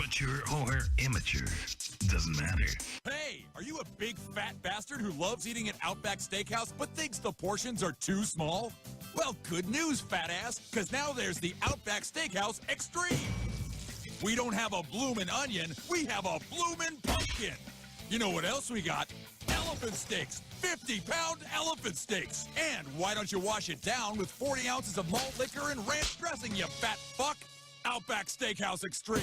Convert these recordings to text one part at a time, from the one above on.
Mature or immature, doesn't matter. Hey, are you a big fat bastard who loves eating at Outback Steakhouse but thinks the portions are too small? Well, good news, fat ass, because now there's the Outback Steakhouse Extreme. We don't have a bloomin' onion, we have a bloomin' pumpkin. You know what else we got? Elephant steaks, 50-pound elephant steaks. And why don't you wash it down with 40 ounces of malt liquor and ranch dressing, you fat fuck? Outback Steakhouse Extreme.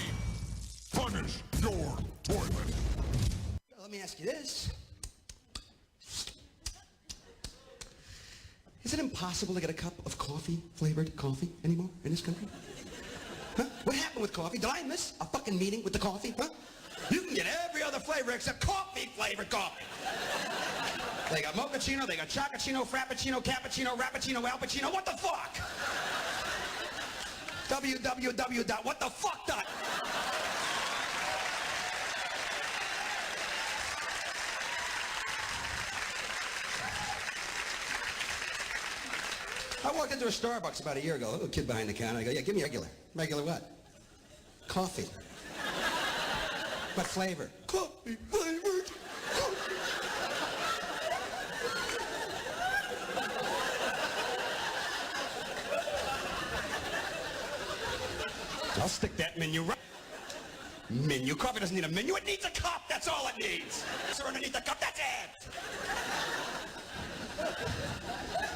Punish your toilet. Let me ask you this. Is it impossible to get a cup of coffee-flavored coffee anymore in this country? Huh? What happened with coffee? Did I miss a fucking meeting with the coffee? Huh? You can get every other flavor except coffee-flavored coffee. They got mochaccino, they got chocochino, frappuccino, cappuccino, rappuccino, alpuccino. What the fuck? www.whatthefuck. I walked into a Starbucks about a year ago. A little kid behind the counter. I go, yeah, give me regular. Regular what? Coffee. What flavor? Coffee flavored. Coffee. I'll stick that menu right. Menu. Coffee doesn't need a menu. It needs a cup. That's all it needs. So underneath the cup, that's it.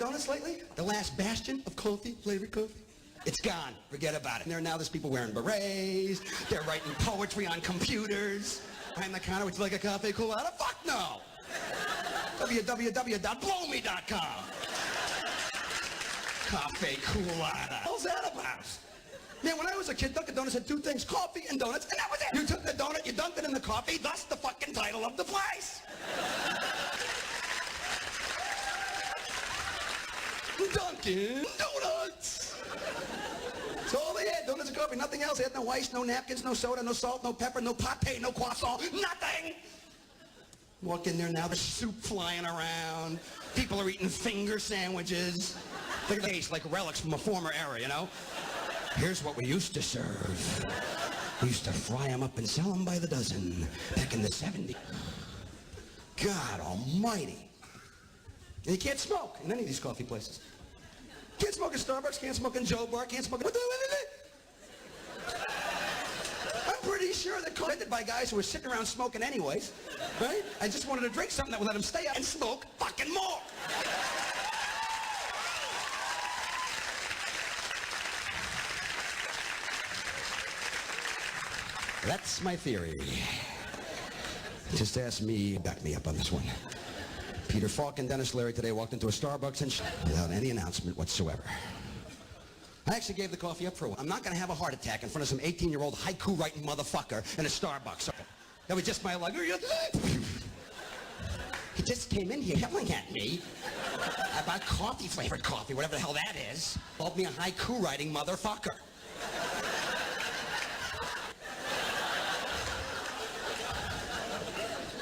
Donuts lately? The last bastion of coffee-flavored coffee? It's gone. Forget about it. And there's people wearing berets. They're writing poetry on computers. Behind the counter, would you like a cafe colada? Fuck no. www.blowme.com. Cafe colada. What's that about? Man, when I was a kid, Dunkin' Donuts had two things, coffee and donuts, and that was it. You took the donut, you dunked it in the coffee, thus the fucking title of the place. Dunkin' Donuts. That's all they had, donuts and coffee, nothing else. They had no ice, no napkins, no soda, no salt, no pepper, no pate, no croissant, nothing. Walk in there now, there's soup flying around. People are eating finger sandwiches. Look at the taste, like relics from a former era, you know? Here's what we used to serve. We used to fry them up and sell them by the dozen back in the 70s. God almighty. And you can't smoke in any of these coffee places. Can't smoke at Starbucks, can't smoke in Joe Bar, can't smoke... I'm pretty sure they're collected by guys who were sitting around smoking anyways, right? I just wanted to drink something that would let them stay up and smoke fucking more. That's my theory. Just ask me, back me up on this one. Peter Falk and Dennis Leary today walked into a Starbucks and without any announcement whatsoever. I actually gave the coffee up for a while. I'm not going to have a heart attack in front of some 18-year-old haiku-writing motherfucker in a Starbucks. That was just my luck. He just came in here yelling at me about coffee-flavored coffee, whatever the hell that is. Called me a haiku-writing motherfucker.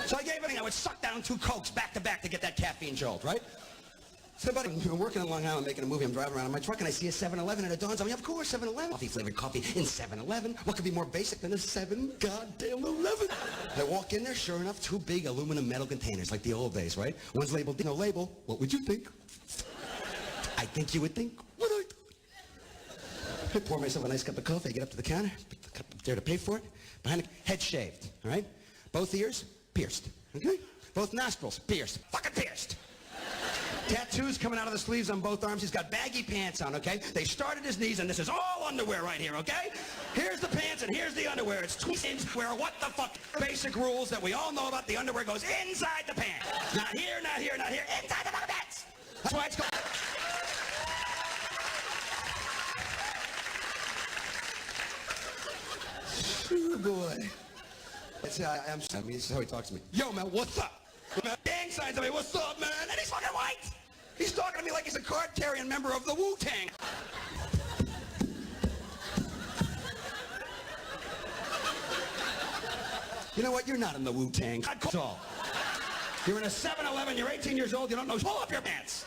So I gave it, I would suck down 2 Cokes back to back to get that caffeine jolt, right? So, buddy, I'm working in Long Island making a movie. I'm driving around in my truck and I see a 7-Eleven and it dawns on me, of course, 7-Eleven. Coffee-flavored coffee in 7-Eleven. What could be more basic than a 7-goddamn-11? I walk in there, sure enough, 2 big aluminum metal containers like the old days, right? One's labeled, no label. What would you think? I think you would think what I thought. I pour myself a nice cup of coffee. I get up to the counter, put the cup up there to pay for it. Behind the head shaved, all right? Both ears pierced, okay? Both nostrils pierced, fucking pierced. Tattoos coming out of the sleeves on both arms. He's got baggy pants on, okay? They start at his knees, and this is all underwear right here, okay? Here's the pants, and here's the underwear. It's twins where what the fuck? Basic rules that we all know about. The underwear goes inside the pants. Not here, not here, not here. Inside the fucking pants. That's why it's called... Oh, boy. This is how he talks to me. Yo, man, what's up? Gang signs to me, what's up, man? And he's fucking white! He's talking to me like he's a card-carrying member of the Wu-Tang. You know what? You're not in the Wu-Tang. That's all. You're in a 7-Eleven, you're 18 years old, you don't know. Pull up your pants!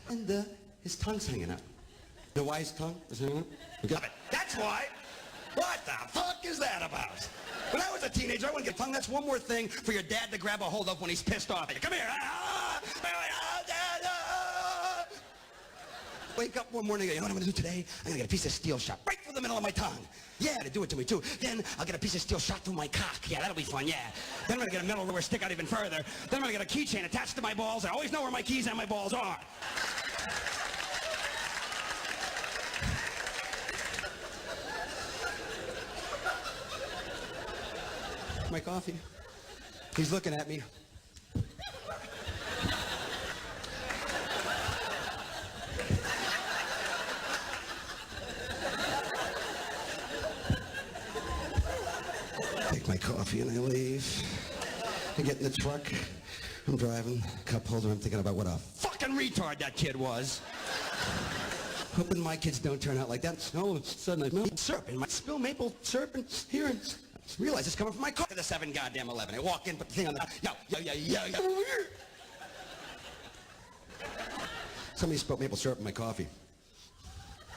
And his tongue's hanging out. The wise tongue? Got it. That's why. What the fuck is that about? When I was a teenager, I wouldn't get tongue. That's one more thing for your dad to grab a hold of when he's pissed off at you. Come here. Wake up one morning and go, you know what I'm going to do today? I'm going to get a piece of steel shot right through the middle of my tongue. Yeah, to do it to me, too. Then I'll get a piece of steel shot through my cock. Yeah, that'll be fun, yeah. Then I'm going to get a metal ruler stick out even further. Then I'm going to get a keychain attached to my balls. I always know where my keys and my balls are. My coffee. He's looking at me. Take my coffee and I leave. I get in the truck. I'm driving. Cup holder. I'm thinking about what a fucking retard that kid was. Hoping my kids don't turn out like that. All of a sudden I smell syrup in my spill maple syrup and here and realize it's coming from my car to the 7 goddamn 11. I walk in, put the thing on the yo. Somebody spilled maple syrup in my coffee.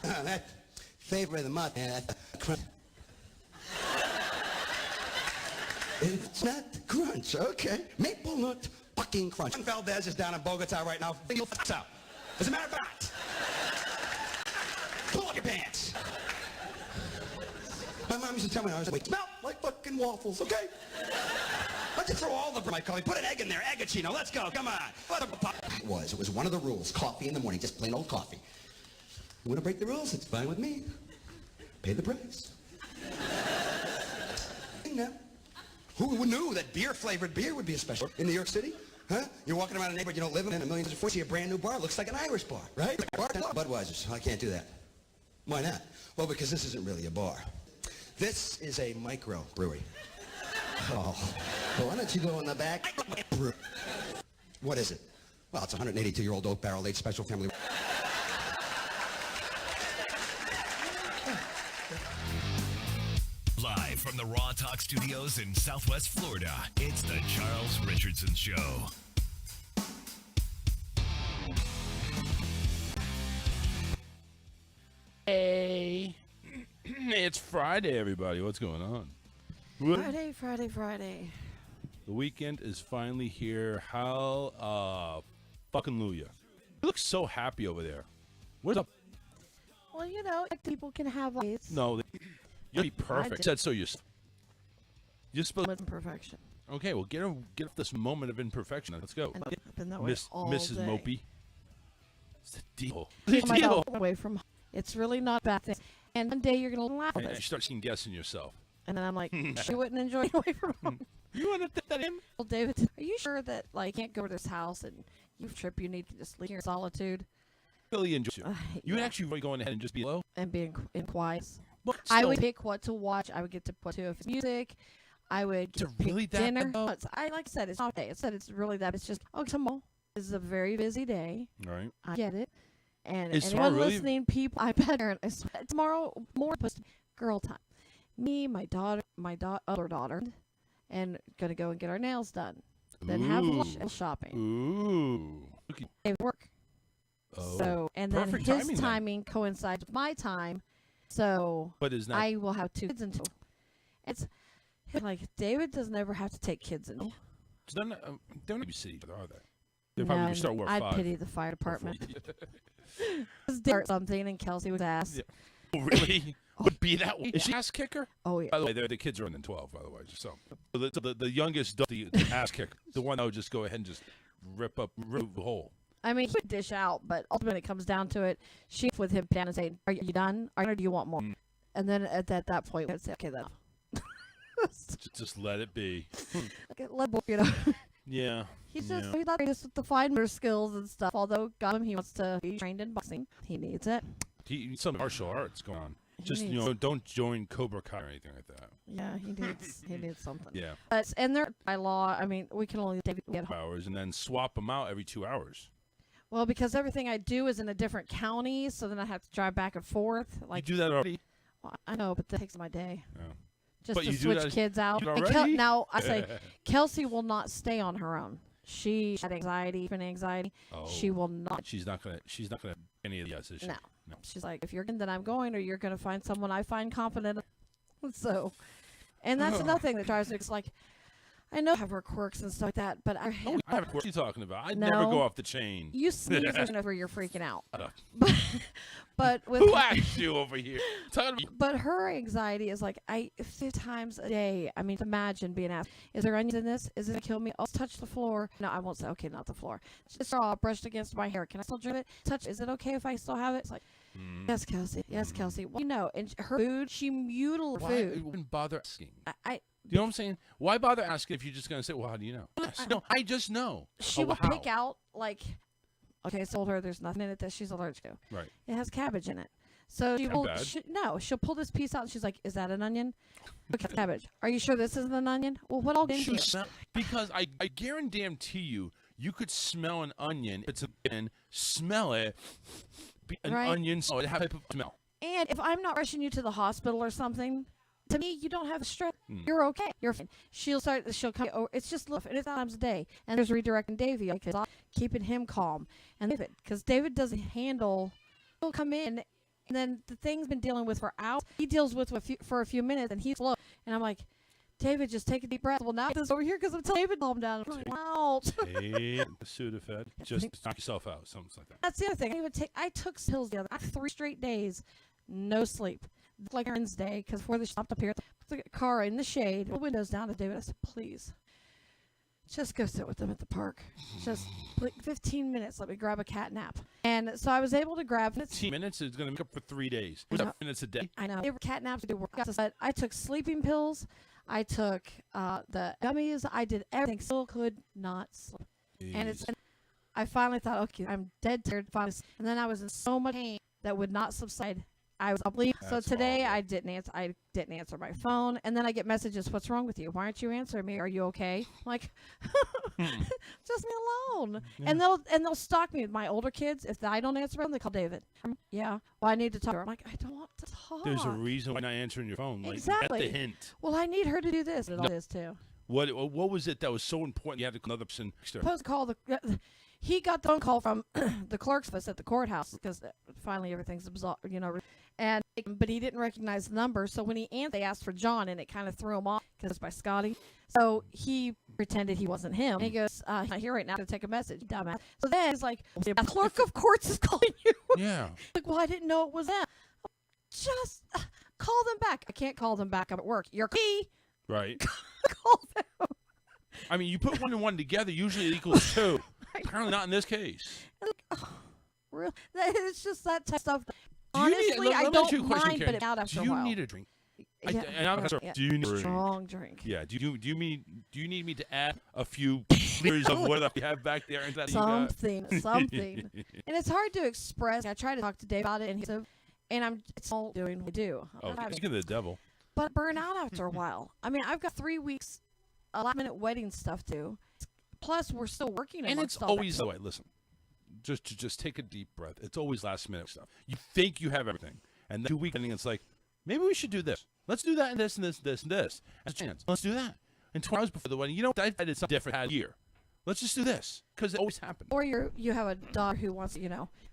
That favorite of the month. It's not crunch, okay. Maple nut fucking crunch. Valdez is down in Bogota right now. You'll f*** out. As a matter of fact, pull up your pants. My mom used to tell me, I was like, smell like fucking waffles, okay? Let's just throw all the my coffee. Put an egg in there, eggachino. Let's go, come on. It was one of the rules. Coffee in the morning, just plain old coffee. You want to break the rules? It's fine with me. Pay the price. Now. Who knew that beer-flavored beer would be a special in New York City? Huh? You're walking around a neighborhood you don't live in, and a million before you see a brand new bar. Looks like an Irish bar, right? Budweiser's. I can't do that. Why not? Well, because this isn't really a bar. This is a micro brewery. Oh. Well, why don't you go in the back? What is it? Well, it's a 182-year-old oak barrel-aged special family. Live from the Raw Talk Studios in Southwest Florida, it's the Charles Richardson Show. Hey, it's Friday, everybody. What's going on? Friday. The weekend is finally here. Fucking Luya. You look so happy over there. What's up? Well, you know, people can have days. No, you'll be perfect. I said so. You're supposed with imperfection. Okay, well, get off this moment of imperfection. Let's go. I've been that way all Mrs. day. Mopey. It's the deal. Keep myself away from home. It's really not a bad thing. And one day you're going to laugh at And it. you start second guessing yourself. And then I'm like, she wouldn't enjoy it away from home. You want to think that in? Well, David, are you sure that, like, you can't go to this house and you trip, you need to just leave your solitude? Really enjoy it. You would Yeah. actually really go ahead and just be low? And being in quiet. But I would still, pick what to watch. I would get to put to if it's music. I would Is it pick really that dinner. bad, though? No, like I said, it's not day. I said it's really that. It's just, tomorrow is a very busy day. All right. I get it. And Is anyone tomorrow really- listening, people, I bet tomorrow more supposed to be girl time. Me, my daughter, other daughter, and gonna go and get our nails done. Then have lunch and shopping. Ooh. Okay. They work. Oh. So and then Perfect his timing, timing coincides with my time. So But is not. I will have 2 kids until it's like David doesn't ever have to take kids in. They're not babysit each other, are they? They're probably going to start work I'd 5. pity the fire department. Start something and Kelsey would ask. Yeah. Oh, really? Would be that way. Is she ass kicker? Oh yeah. By the way, the kids are in 12, by the way. So the youngest, the ass kicker, the one that would just go ahead and just rip the hole. I mean, he would dish out, but ultimately it comes down to it. She with him down and saying, "Are you done? Or do you want more?" And then at that point, we'd say, "Okay, then." Just let it be. Okay, you know. Yeah. He's just he's not greatest with the fine motor skills and stuff. Although got him, he wants to be trained in boxing. He needs it. He needs some martial arts going on. He Just needs- don't join Cobra Kai or anything like that. Yeah, he needs something. Yeah. But and there by law, I mean, we can only get home. Hours and then swap them out every 2 hours. Well, because everything I do is in a different county, so then I have to drive back and forth. Like You do that already? well, I know, but that takes my day. Yeah. Just But to you do switch that- kids out. you And already? now I say Kelsey will not stay on her own. She had anxiety, even anxiety. Oh. She will not. She's not gonna any of the yes, is she? No. She's like, if you're going, then I'm going, or you're going to find someone I find confident. So, and that's another thing that drives me. It's like, I know I have her quirks and stuff like that, but I have what are you talking about? I No. never go off the chain. You sneeze whenever you're freaking out. Shut up. But with Who asked you over here? But her anxiety is like 50 times a day. I mean, imagine being asked, "Is there onions in this? Is it gonna kill me? I'll touch the floor." No, I won't say. Okay, not the floor. Just raw brushed against my hair. Can I still drink it? Touch. Is it okay if I still have it? It's like, yes, Kelsey. Yes, Kelsey. Well, you know, and her food, she mutilated Why food. wouldn't bother asking? I You know what I'm saying? Why bother asking if you're just going to say, well, how do you know? Yes. No, I just know. She will pick out, like, okay, I told her there's nothing in it that she's allergic to. Right. It has cabbage in it. So she'll pull this piece out and she's like, is that an onion? Okay, cabbage. Are you sure this isn't an onion? Well, what all in here? Because I guarantee you could smell an onion. It's smell it. An onion, so it has a type of smell. And if I'm not rushing you to the hospital or something, to me, you don't have stress. You're okay. You're fine. She'll come. Oh, it's just and it's times a day. And there's redirecting Davey, because keeping him calm. And David, because David doesn't handle. He'll come in, and then the thing's been dealing with for hours. He deals with for a few minutes, and he's slow. And I'm like, David, just take a deep breath. Well, now this over here because I'm telling David, calm down. I'm like, wow. Take Sudafed. Just knock yourself out. Something like that. That's the other thing. I took pills the other. 3 straight days, no sleep. Like Wednesday, because before they stopped up here, put the car in the shade, the windows down to David. I said, please, just go sit with them at the park. Just 15 minutes, let me grab a cat nap. And so I was able to grab 15 minutes is going to make up for 3 days. 5 minutes a day. I know. Cat naps to do work. But I took sleeping pills. I took the gummies. I did everything. Still could not sleep. And I finally thought, okay, I'm dead tired. And then I was in so much pain that would not subside. I was asleep. So today I didn't answer my phone, and then I get messages. What's wrong with you? Why aren't you answering me? Are you okay? I'm like, just me alone. Yeah. And they'll stalk me. My older kids, if I don't answer them, they call David. Yeah. Well, I need to talk to her. I'm like, I don't want to talk. There's a reason why I'm not answering your phone. Like, exactly. Get the hint. Well, I need her to do this. It all is too. What was it that was so important? You had to call another person. Supposed to call he got the phone call from the clerk's office at the courthouse because finally everything's absolved, but he didn't recognize the number. So when he answered, they asked for John, and it kind of threw him off because it's by Scotty. So he pretended he wasn't him. And he goes, "I'm not here right now to take a message, dumbass." So then he's like, "The clerk of courts is calling you." Yeah. Like, well, I didn't know it was them. Just call them back. I can't call them back. I'm at work. Your key. Right. Call them. I mean, you put 1 and 1 together, usually it equals 2. Apparently not in this case. Really? It's just that type of stuff. Honestly, I don't mind, but it's out after a while. Do you need a drink? Yeah. Do you need a strong drink? Yeah. Do you need me to add a few liters of what we have back there? Something. And it's hard to express. I try to talk to Dave about it, and it's all doing what I do. Oh, speaking of the devil. But burn out after a while. I mean, I've got 3 weeks, a last-minute wedding stuff to do. Plus, we're still working. And it's always the way. Listen, just take a deep breath. It's always last-minute stuff. You think you have everything, and then 2 weeks, it's like, maybe we should do this. Let's do that and this and this and this and this. As a chance. Let's do that. And 2 hours before the wedding, I did something different had a year. Let's just do this because it always happens. Or you have a daughter who wants,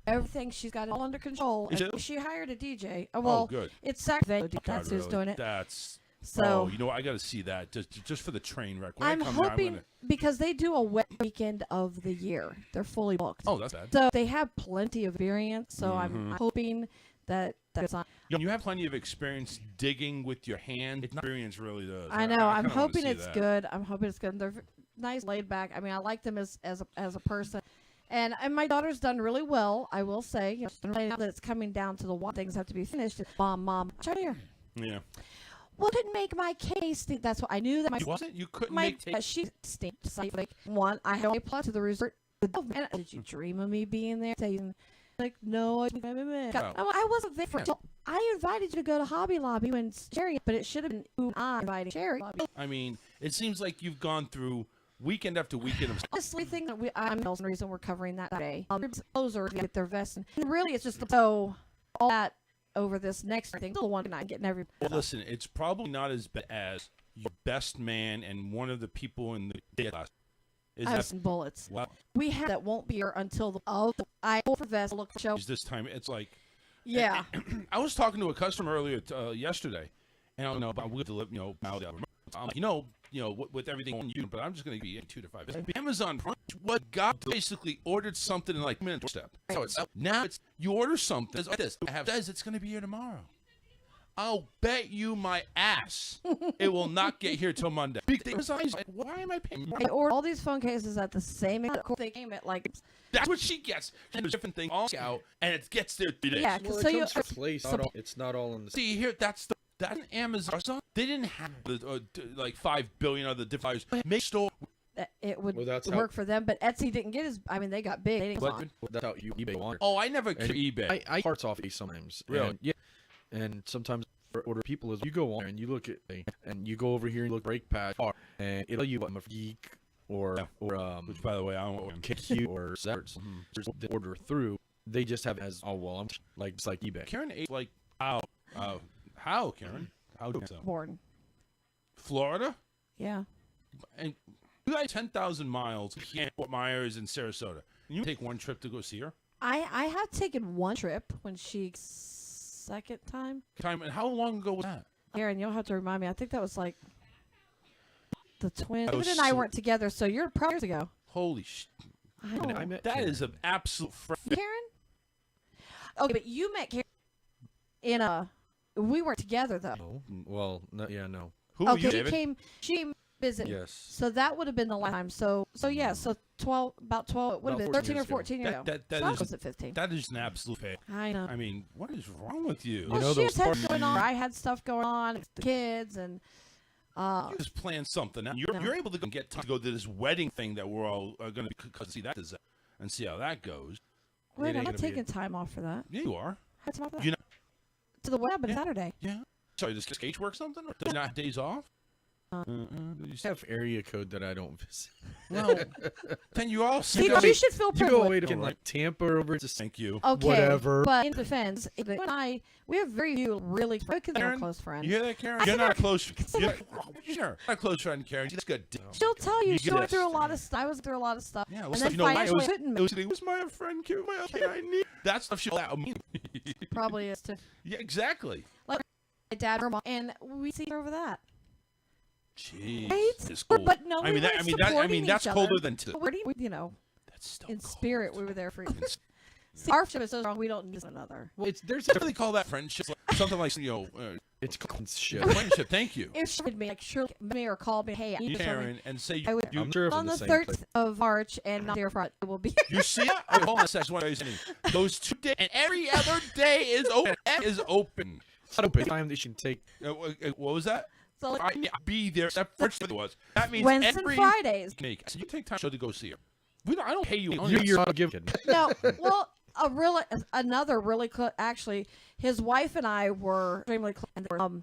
everything. She's got it all under control. And she hired a DJ. Well, good. It's Saturday. That's who's doing it. That's. So I got to see that just for the train wreck. I'm hoping because they do a wet weekend of the year. They're fully booked. Oh, that's bad. So they have plenty of variance. So I'm hoping that's on. You have plenty of experience digging with your hand. Experience really does. I know. I'm hoping it's good. I'm hoping it's good. They're nice, laid back. I mean, I like them as a person. And my daughter's done really well, I will say. Now that it's coming down to the one things have to be finished. Mom, try here. Yeah. Well, couldn't make my case. That's what I knew that my. Wasn't you couldn't make taste? She stinks. Like one, I had applied to the resort. Oh man, did you dream of me being there? Saying, like, no, I wasn't there for. I invited you to go to Hobby Lobby when Cherry, but it should have been I invited Cherry. I mean, it seems like you've gone through weekend after weekend of. Honestly, thing that I'm the reason we're covering that day. Clothes are to get their vests, and really, it's just all that. Over this next thing, the one I'm getting every. Well, listen, it's probably not as bad as your best man and one of the people in the class. I've seen bullets. Wow. We have that won't be here until I over vest look for show. This time, it's like Yeah. I was talking to a customer earlier yesterday, and I don't know about with everything on you, but I'm just going to be 2 to 5 days. Amazon Prime, what God basically ordered something in like a minute step. So now it's you order something. It's like this. Says it's going to be here tomorrow. I'll bet you my ass it will not get here till Monday. Amazon is like, why am I paying? I ordered all these phone cases at the same exact. They came at like. That's what she gets. And there's a different thing all out, and it gets there 3 days. Yeah, Well, so it you. comes to place. It's not all in the. See here, that's Amazon. They didn't have like 5 billion other different make store. It would Well, that's work for them, but Etsy didn't get as. I mean, they got big. They didn't But that's how eBay wants. Oh, I never could eBay. I parts off eBay sometimes. Really? And, yeah. And sometimes order people is you go on and you look at and you go over here and look brake pad and it'll tell you what I'm a geek or Which, by the way, I don't KQ or Zerts. The order through. They just have it as I'm like it's like eBay. Karen ate like how Karen? How do you so? born. Florida? Yeah. And you guys 10,000 miles here Fort Myers and Sarasota. And you take one trip to go see her? I have taken one trip when she second time. And how long ago was that? Aaron, you'll have to remind me. I think that was like the twins. That was David and I so- weren't together, so you're probably years ago. Holy shit. I know. I met That Karen. is an absolute Karen? Okay, but you met Karen in a. We weren't together though. No. Well, no. Who were Okay, you, she David? came. She came visit. Yes. So that would have been the last time. So yeah. So 12, about 12. It would have About been 14 13 or years ago. 14 years ago. That So I is- was at 15. That is an absolute fail. I know. I mean, what is wrong with you? You Well, know she those had parties- going on. I had stuff going on. With the kids and. You just plan something out. You're able to get time to go to this wedding thing that we're all going to see that and see how that goes. Wait, ain't I'm not gonna be taking time off for that. Yeah, you are. Had time off for that. You know, To the wedding, but Yeah. Saturday. yeah. Sorry, does Cage work something? Or does he not have days off? You just have area code that I don't visit. Well, then you all See, see. you should feel You go away privileged. to like Tampa or over to Thank you. Okay, whatever. but in defense, you and we have very few really Karen, close friends. You hear that, Karen? I You're not a consider- close. consider- You're not a close friend, Karen. She's good. She'll tell you You she get went it. through a lot of stuff. I was through a lot of stuff. Yeah, and well, then you know why? financially couldn't It was my friend, Karen. My thing I need. That stuff she'll out me. probably is too. Yeah, exactly. Like my dad, her mom, and we see her over that. Jeez, Right? it's cold. But no, I we mean, were supporting that's each colder other. than two. Where do you, That's still in cold. spirit, we were there for each other. It's- See, our friendship is so strong, we don't need one another. well, there's What do they call that friendship? Something like it's called shit. friendship. Thank you. If she would me, like, Shirley me or called me, hey, I need You, to something. Karen, and say I would you. I'm sure on from the same 3rd place. of March and not dear front, it will be. You see it? Oh, hold on a second. What is it? Those 2 days, and every other day is open. Is open. It's not open time that you can take. What was that? So like, I need to be there. That first it was. That means Wednesdays every and Fridays. Make. So you take time to go see her. I don't pay you. You're not giving. No, well, another really close. Actually, his wife and I were extremely close.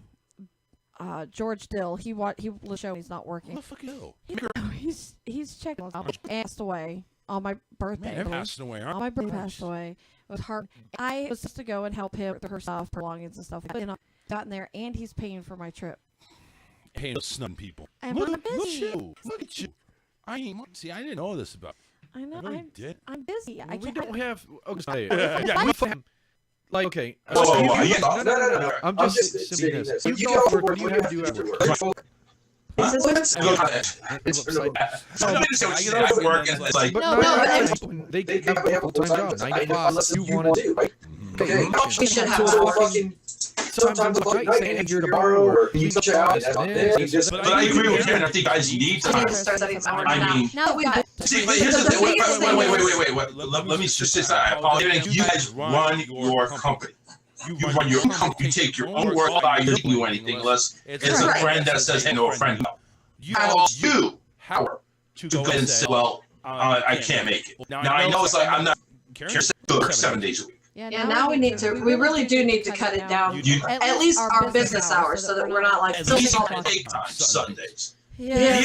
George Dill, he was show. He's not What working. the fuck is it? He's checking us out. Passed away on my birthday. Man, they're passing away, on aren't my they? birthday, passed away. It was hard. I was supposed to go and help him with her stuff, her belongings and stuff. But gotten there, and he's paying for my trip. Hey, snun people. And Look I'm at busy. you. Look at you. I didn't know this about. I know. I really did. I'm busy. I We can't. don't have. Okay. Yeah, Like okay. Whoa, whoa, whoa, you- no, no. I'm just saying this. You go for what you have to do at work. Huh? It's No, I work and it's like, But No, they have a full-time job, 9 to 5. You want to right? Okay, you should have so fucking- fucking sometimes it's like saying you're tomorrow or you check out. But I agree with Karen. I think guys need time. I mean, Now we got. see, but here's the thing. Wait. Let me just say that. I apologize. You guys run your company. You run your company. You take your own work. You don't do anything unless it's a friend that says, "Hey, no, friend." How you power to go and say, "Well, I can't make it." Now I know it's like I'm not. Karen said, "Work 7 days a week." Yeah, now we need to, we really do need to cut it down, at least our business hours, so that we're not like At filling least all on take time Sundays. Yeah.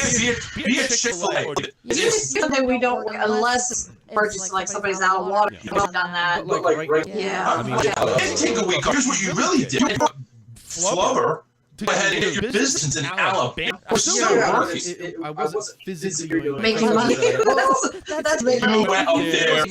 Be a Chick-fil-A. Usually we don't, unless it's emergency, like somebody's out of water, we've done that. But like right Yeah. I mean, Didn't take a week off. Here's what you really did. You put Flubber to go ahead and get your business in Alabama. We're still working. I wasn't physically Making money. That's You went up there.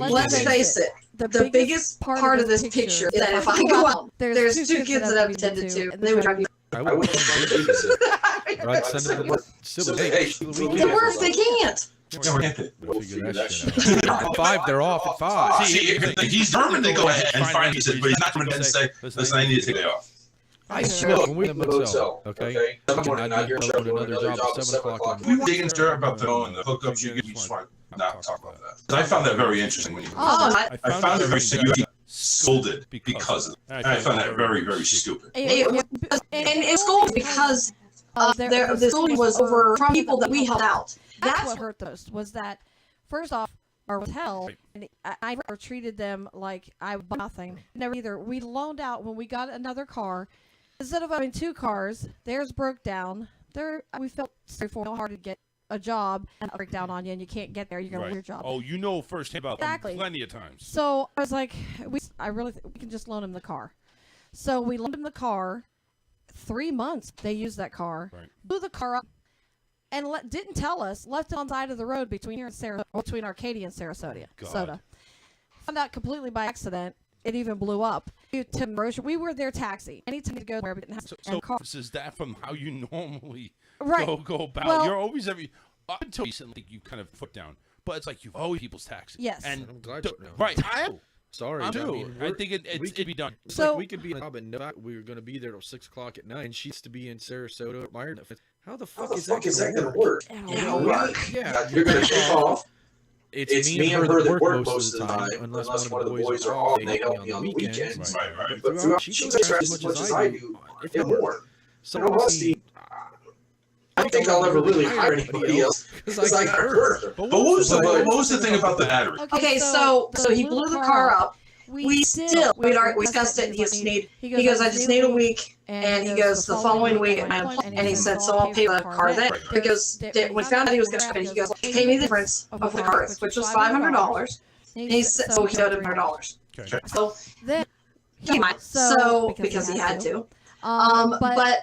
Let's face it, the biggest part of this picture is that if I go out, there's two kids that I've attended to, and they would drive me. I wouldn't babysit. I'd send them to Silly. Hey, The worst they can't. Yeah, we're getting Figure that shit out. At 5, they're off at 5. See, he's determined to go ahead and find it, but he's not going to say, listen, I need to take it off. I swear, when we in the motel, okay? I'm not here to another job at 7 o'clock. We were digging stir about the phone and the hookups you get. We just want to not talk about that. I found that very interesting when you. I found it very interesting. You actually scolded because of it. And I found that very, very stupid. And it's scolded because the scolding was over from people that we held out. That's what hurt those, was that, first off, our hotel, and I never treated them like I bought nothing. Never either. We loaned out when we got another car. Instead of having 2 cars, theirs broke down. We felt sorry for how hard to get a job and break down on you, and you can't get there. You're going to lose your job. Oh, you know firsthand about them plenty of times. So I was like, I really think we can just loan him the car. So we loaned him the car. 3 months they used that car, blew the car up, and didn't tell us. Left it on the side of the road between here and between Arcadia and Sarasota. Found out completely by accident. It even blew up. We were their taxi. Anytime to go where we didn't have so is that from how you normally go about? Well, you're always up until recently you kind of foot down, but it's like you've always people's taxi. Yes, and I'm glad you know. Right, I am. Sorry, I think it'd be done. It's like we could be in a job and we were going to be there till 6 o'clock at night. And she used to be in Sarasota at Myron. How the fuck is that going to work? Yeah, you're going to take off. It's me and her that work most of the time, unless one of the boys are off and they help me on the weekends. Right. But throughout, she goes as much as I do, if not more. So honestly, I don't think I'll ever really hire anybody else because I got her. But what was the thing about the battery? Okay, so he blew the car up. We discussed it. He goes, I just need a week, and he goes the following week, and he said, so I'll pay the car then. Because when we found out he was going to spend it, he goes, pay me the difference of the car, which was $500. And he said, so he owed him $100. Okay. So then he might, because he had to. But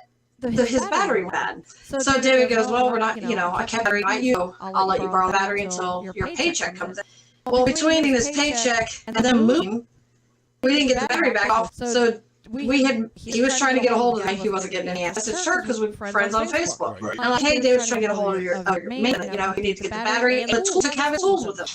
his battery went bad. So David goes, well, we're not, I can't battery you. I'll let you borrow the battery until your paycheck comes in. Well, between his paycheck and then moving, we didn't get the battery back off. So he was trying to get a hold of me. He wasn't getting any answer. I said, sure, because we're friends on Facebook. Right. I'm like, hey, David's trying to get a hold of your man. He needs to get the battery and the tools. Have his tools with him.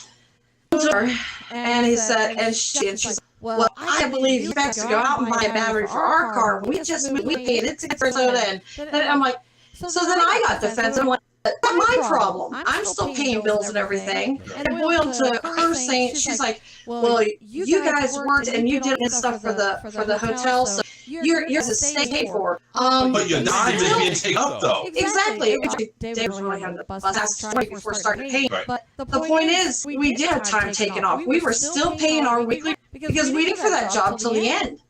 And he said, and she's like, well, I believe you have to go out and buy a battery for our car. We paid it to get Sarasota. And I'm like, so then I got defensive. I'm like, that's my problem. I'm still paying bills and everything. And it boiled to her saying, she's like, well, you guys worked and you did stuff for the hotel, so you're the state paid for. But your dime is being taken up, though. Exactly. Dave was really having the bus right before starting paying. But the point is, we did have time taken off. We were still paying our weekly because we didn't for that job till the end.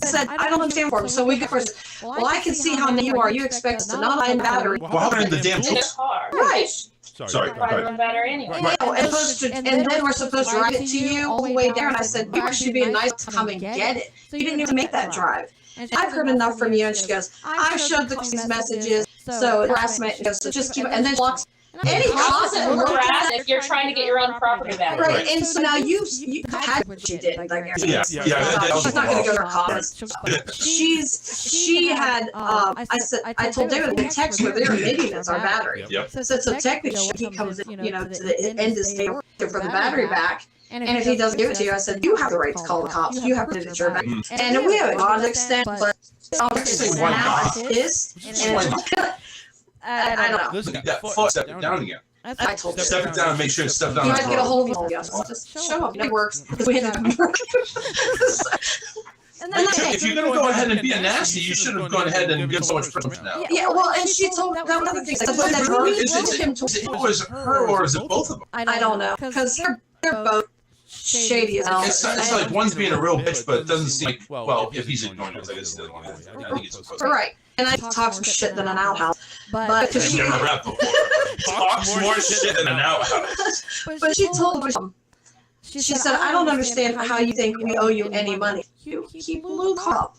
I said, I don't understand for him. So we go first. Well, I can see how new you are. You expect us to not buy a battery. Well, how about the damn tools? Right. Sorry. Battery anyway. And then we're supposed to drive it to you all the way there. And I said, you actually being nice to come and get it. You didn't even make that drive. I've heard enough from you. And she goes, I showed these messages. So last minute, she goes, so just keep it. And then she walks. Any closet harassed if you're trying to get your own property back. Right, and so now you had what she did. Like, she's not going to go to her closet. She had. I told David the text where they were making us our battery. So technically he comes, to the end of the day for the battery back. And if he doesn't give it to you, I said, you have the right to call the cops. You have to get your back. And we have a lot of extent, but obviously now I'm pissed. I don't know. Listen, that foot, step it down again. I told him. Step it down and make sure it's stepped down. You have to get a hold of him. Just show up. It works. We had to work. If you're going to go ahead and be a nasty, you should have gone ahead and given so much punishment now. Yeah, well, and she told that one other thing. It was her or is it both of them? I don't know. Because they're both shady as hell. It's like one's being a real bitch, but it doesn't seem like, well, if he's ignoring us, I guess he doesn't want to. I think it's supposed to. Right. And I talk some shit than an outhouse. But I've never heard before. Talk more shit than an outhouse. But she told me, she said, I don't understand how you think we owe you any money. He blew the car up.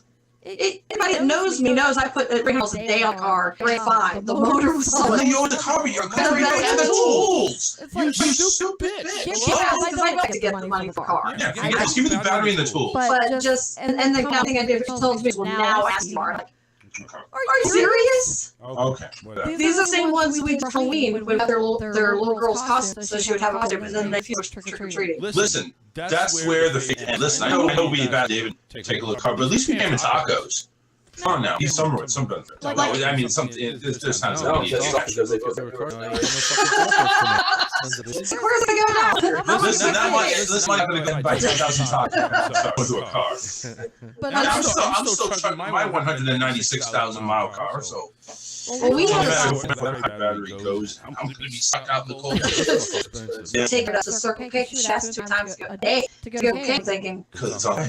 Anybody that knows me knows I put the ring a day on the car, grade 5. The motor was solid. You own the car, but you're going to have the tools. It's like, You stupid bitch. Yeah, because I'd like to get the money for the car. Yeah, just give me the battery and the tools. But just, and the thing I did, she told me, well, now ask me, like, are you serious? Okay. These are the same ones we did for Halloween when their little girl's costume, so she would have a costume, and then they finish trick-or-treating. Listen, that's where the faith. And listen, I know we bad David take a look hard, but at least we came in tacos. Come on now, he's some benefits. I mean, there's times that we need Where's it go now? Listen, this might have been by 10,000 tacos to a car. But I'm still trucking my 196,000 mile car, so. Well, we have where my battery goes, I'm going to be stuck out in the cold. take it up to Circle K chest 2 times a day to go camping, thinking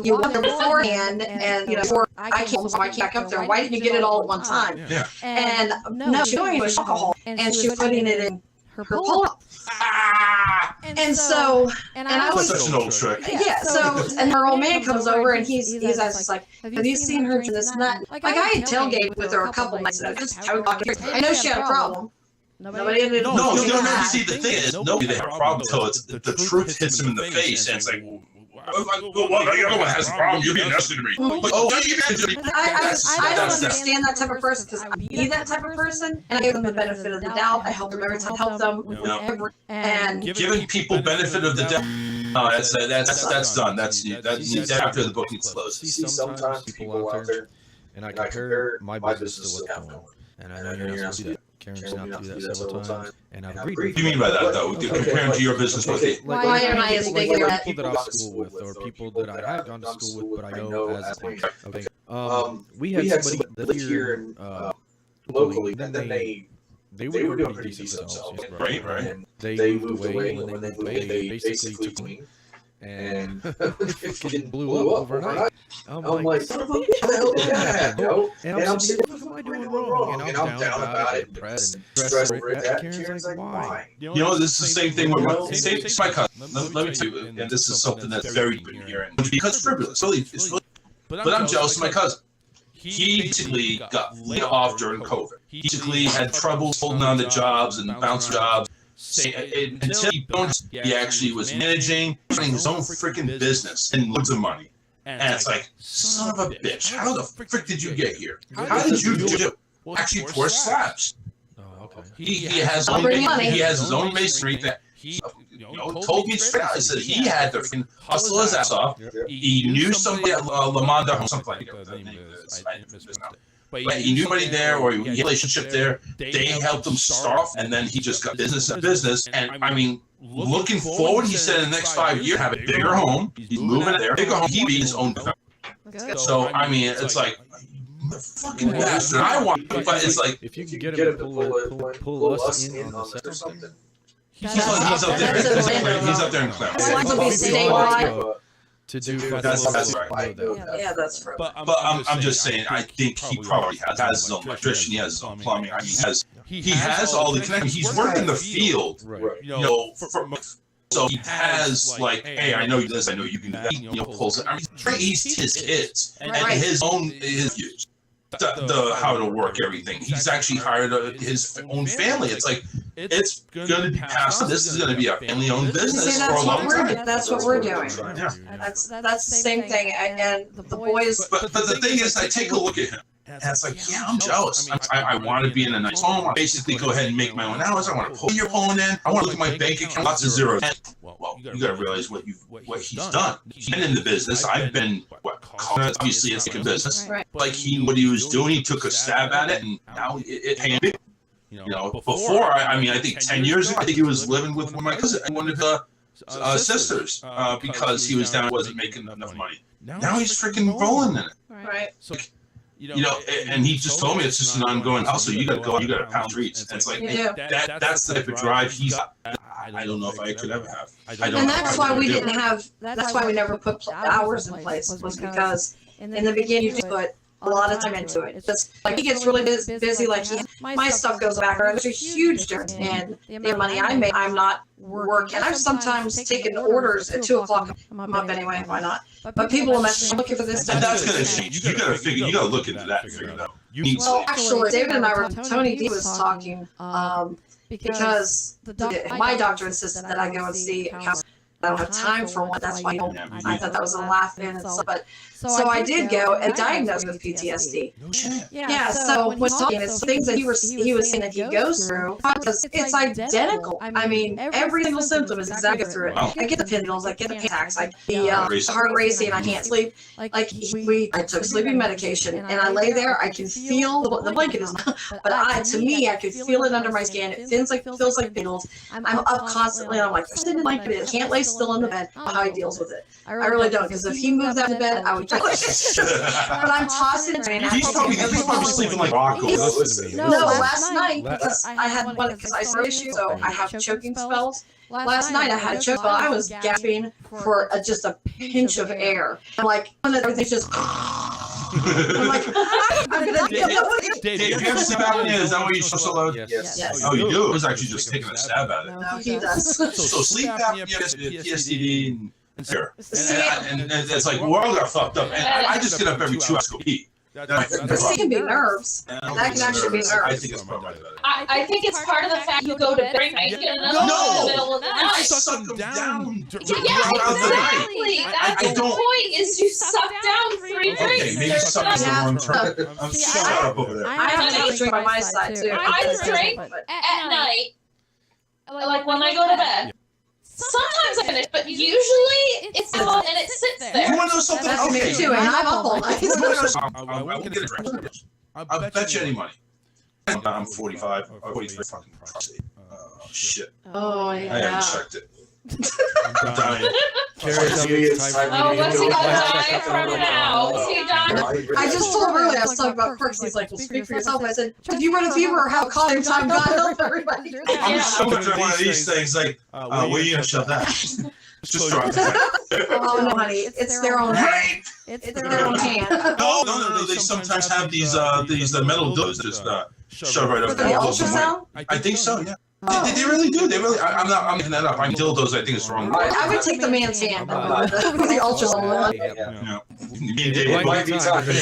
you went there beforehand, and before I came home, I can't back up there. Why didn't you get it all at one time? Yeah. And no, she was doing it with alcohol, and she was putting it in her pull-up. And I was such an old trick. Yeah. So and her old man comes over, and he's just like, have you seen her do this and that? Like I had tailgate with her a couple nights ago. I know she had a problem. Nobody ended up. No. See, the thing is, nobody they have a problem until the truth hits them in the face, and it's like, you're the one that has a problem. You're being nasty to me. I don't understand that type of person because I be that type of person, and I give them the benefit of the doubt. I help them every time. I help them and giving people benefit of the doubt. No, that's done. That's after the book needs closed. See, sometimes people out there, and I compare my business to what's going on, and I know you're not supposed to do that. Karen's not to do that several times, and I've agreed. What do you mean by that, though? Comparing to your business with it? Why am I as big as people that I've gone to school with, or people that I have gone to school with, but I know as okay. We had somebody that lived here locally, and then they were doing pretty decent themselves, right? And they moved away, and when they moved away, they basically took me and it blew up overnight. I'm like, son of a bitch, what the hell did that happen? And I'm sitting there, what am I doing wrong? And I'm down about it, depressed over it. Karen's like, why? You know, this is the same thing with my cousin. Let me tell you, and this is something that's very big here, and because it's frivolous, it's really, but I'm jealous of my cousin. He basically got laid off during COVID. He basically had trouble holding on to jobs and bouncing jobs. Until he actually was running his own freaking business and loads of money. And it's like, son of a bitch, how the frick did you get here? How did you do it? Actually pour slabs. He has his own masonry that he told me straight out. He said he had to freaking hustle his ass off. He knew somebody at Lamonda, something like that. But he knew somebody there, or he had a relationship there. They helped him start off, and then he just got business and business. And I mean, looking forward, he said in the next 5 years, have a bigger home. He's moving there, bigger home. He'd be his own. So I mean, it's like, fucking bastard. I want, but it's like, if you can get him to pull us in on this or something. He's up there. He's up there in Clemson. To do that's right. Yeah, that's right. But I'm just saying, I think he probably has his own electrician, he has his own plumbing. I mean, he has all the connections. He's worked in the field, you know, so he has like, hey, I know this, I know you can do that. Pulls it. I mean, he's his kids and his views. The how to work everything. He's actually hired his own family. It's like, it's going to be passed. This is going to be a family-owned business for a long time. That's what we're doing. That's the same thing. And the boys. But the thing is, I take a look at him, and it's like, yeah, I'm jealous. I want to be in a nice home. I basically go ahead and make my own hours. I want to pull your phone in. I want to look at my bank account. Lots of zeros. Well, you got to realize what he's done. He's been in the business. I've been obviously it's a business. Like what he was doing, he took a stab at it, and now it paying big. You know, before I mean, I think 10 years ago, I think he was living with one of his sisters because he was down, wasn't making enough money. Now he's freaking rolling in it. Right. So, you know, and he just told me it's just an ongoing hustle. You got to go, you got to pound streets. And it's like, that's the type of drive he's got. I don't know if I could ever have. And that's why we didn't have, that's why we never put hours in place, was because in the beginning you put a lot of time into it. It's just like he gets really busy. Like my stuff goes back. There's a huge difference in the money I make. I'm not working. I've sometimes taken orders at 2 o'clock. I'm up anyway. Why not? But people will message me looking for this stuff. And that's gonna change. You gotta look into that and figure it out. Well, actually, David and I were. Tony D was talking because my doctor insisted that I go and see a counselor. I don't have time for one. That's why I thought that was a laugh in and stuff. But so I did go and diagnosed with PTSD. Yeah. So when talking, it's things that he was saying that he goes through because it's identical. I mean, every single symptom is exactly through it. I get the pins, I get the attacks, I get the heart racing, I can't sleep. Like I took sleeping medication and I lay there. I can feel the blanket is not, but to me, I could feel it under my skin. It feels like pickles. I'm up constantly. And I'm like, there's a blanket. I can't lay still in the bed. How he deals with it. I really don't, because if he moved out of bed, I would kill it. But I'm tossing and turning. He's probably sleeping like Rocco. No, last night, because I had one because I had issue, so I have choking spells. Last night I had a choke spell. I was gasping for just a pinch of air. I'm like, everything's just. I'm like, I'm gonna. Dave, you have sleep apnea? Is that what you're supposed to load? Yes. Oh, you do? It was actually just taking a stab at it. No, he does. So sleep apnea, PTSD, and it's like we all got fucked up. And I just get up every 2 hours to go eat. This can be nerves. That can actually be nerves. I think it's probably about it. I think it's part of the fact you go to bed and you get another one in the middle of the night. I suck them down. Yeah, exactly. That's the point. Is you suck down 3 drinks. Okay, maybe suck's the wrong term. I'm shut up over there. I have to drink by my side too. I drink at night, like when I go to bed. Sometimes I finish, but usually it's on and it sits there. You want to know something? That's me too, and I'm up all night. I won't get a drink. I'll bet you any money. I'm 45. 43 fucking prostate. Oh, shit. Oh, I haven't checked it. I'm dying. What's he gonna die from now? What's he dying? I just told him earlier, I was talking about quirks. He's like, well, speak for yourself. I said, if you run a fever or have a calling time, God help everybody. I'm so much of one of these things, like, where are you gonna shove that? Just drop it. Oh, no, honey. It's their own hand. It's their own hand. No. They sometimes have these metal dildos just shove right up For the there. ultrasound? I think so, yeah. They really do. They really. I'm not making that up. I'm dildos. I think it's wrong. I would take the man's hand. The ultrasound. Yeah. Me and Dave might be talking.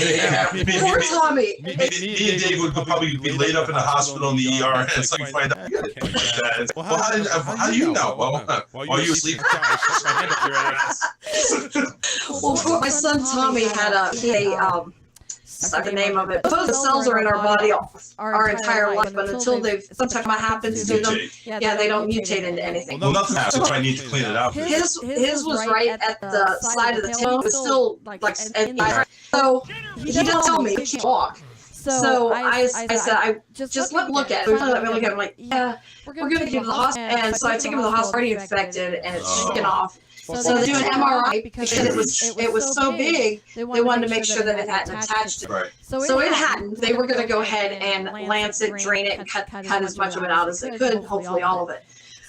Poor Tommy. Me and Dave would probably be laid up in the hospiel in the ER, and it's like find out. Well, how do you know? Well, while you asleep. Well, my son Tommy had that's the name of it. Both the cells are in our body our entire life, but until sometimes what happens to them, they don't mutate into anything. Well, nothing happens if I need to clean it up. His was right at the side of the tail. It was still like, so he didn't tell me he can't walk. So I said, just let me look at it. Let me look at it. I'm like, yeah, we're going to get him to the hospital. And so I took him to the hospital, already infected, and it's shaken off. So they do an MRI because it was so big. They wanted to make sure that it hadn't attached it. Right. So it hadn't. They were going to go ahead and lance it, drain it, and cut as much of it out as they could. Hopefully, all of it.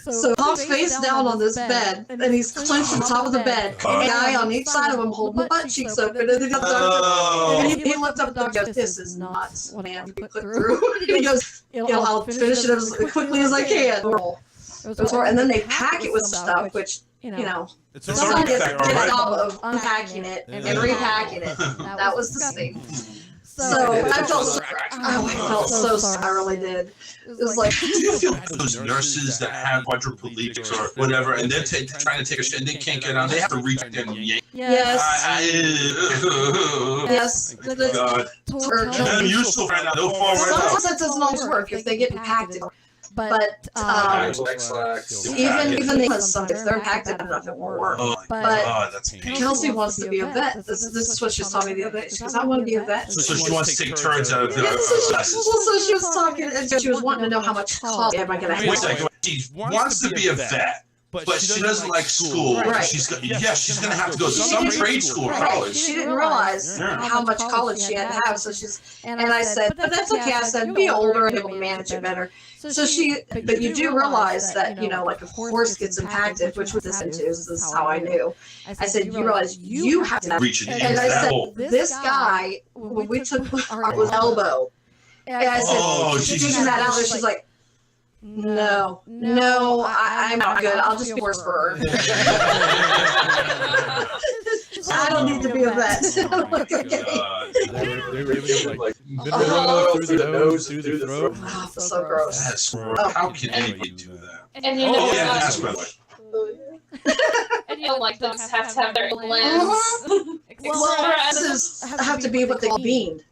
So Tom's face down on this bed, and he's clenched on top of the bed. And a guy on each side of him holding the butt cheeks open, and he looked up and goes, "This is nuts, man. You put through." He goes, "I'll finish it as quickly as I can." And then they pack it with stuff, which. Someone gets the job of unpacking it and repacking it. That was the thing. So I felt so sorry. I really did. It was like. Do you feel those nurses that have quadriplegics or whatever, and they're trying to take a shit and they can't get out? They have to reach in and yank. Yes. Yes. God. I'm useful right now. They'll fall right out. Sometimes that doesn't always work if they get impacted. But even if they're impacted enough, it won't work. Oh my God, that's painful. Kelsey wants to be a vet. This is what she was telling me the other day. She goes, I want to be a vet. So she wants to take turns out of the so she was talking, and she was wanting to know how much cost am I going to have. Wait a second. She wants to be a vet. but she doesn't like school. Right. She's gonna have to go to some trade school or college. She didn't realize how much college she had to have, so she's. And I said, but that's okay. I said, be older and able to manage it better. So but you do realize that, like if a horse gets impacted, which was this into, this is how I knew. I said, you realize you have to reach it. And I said, this guy, when we took our elbow, and I said, she's taking that out, and she's like, no, I'm not good. I'll just be worse for her. I don't need to be a vet. Through the nose, through the throat. Oh, so gross. That's how can anybody do that? And like those have to have their limbs. Well, this have to be what they beamed.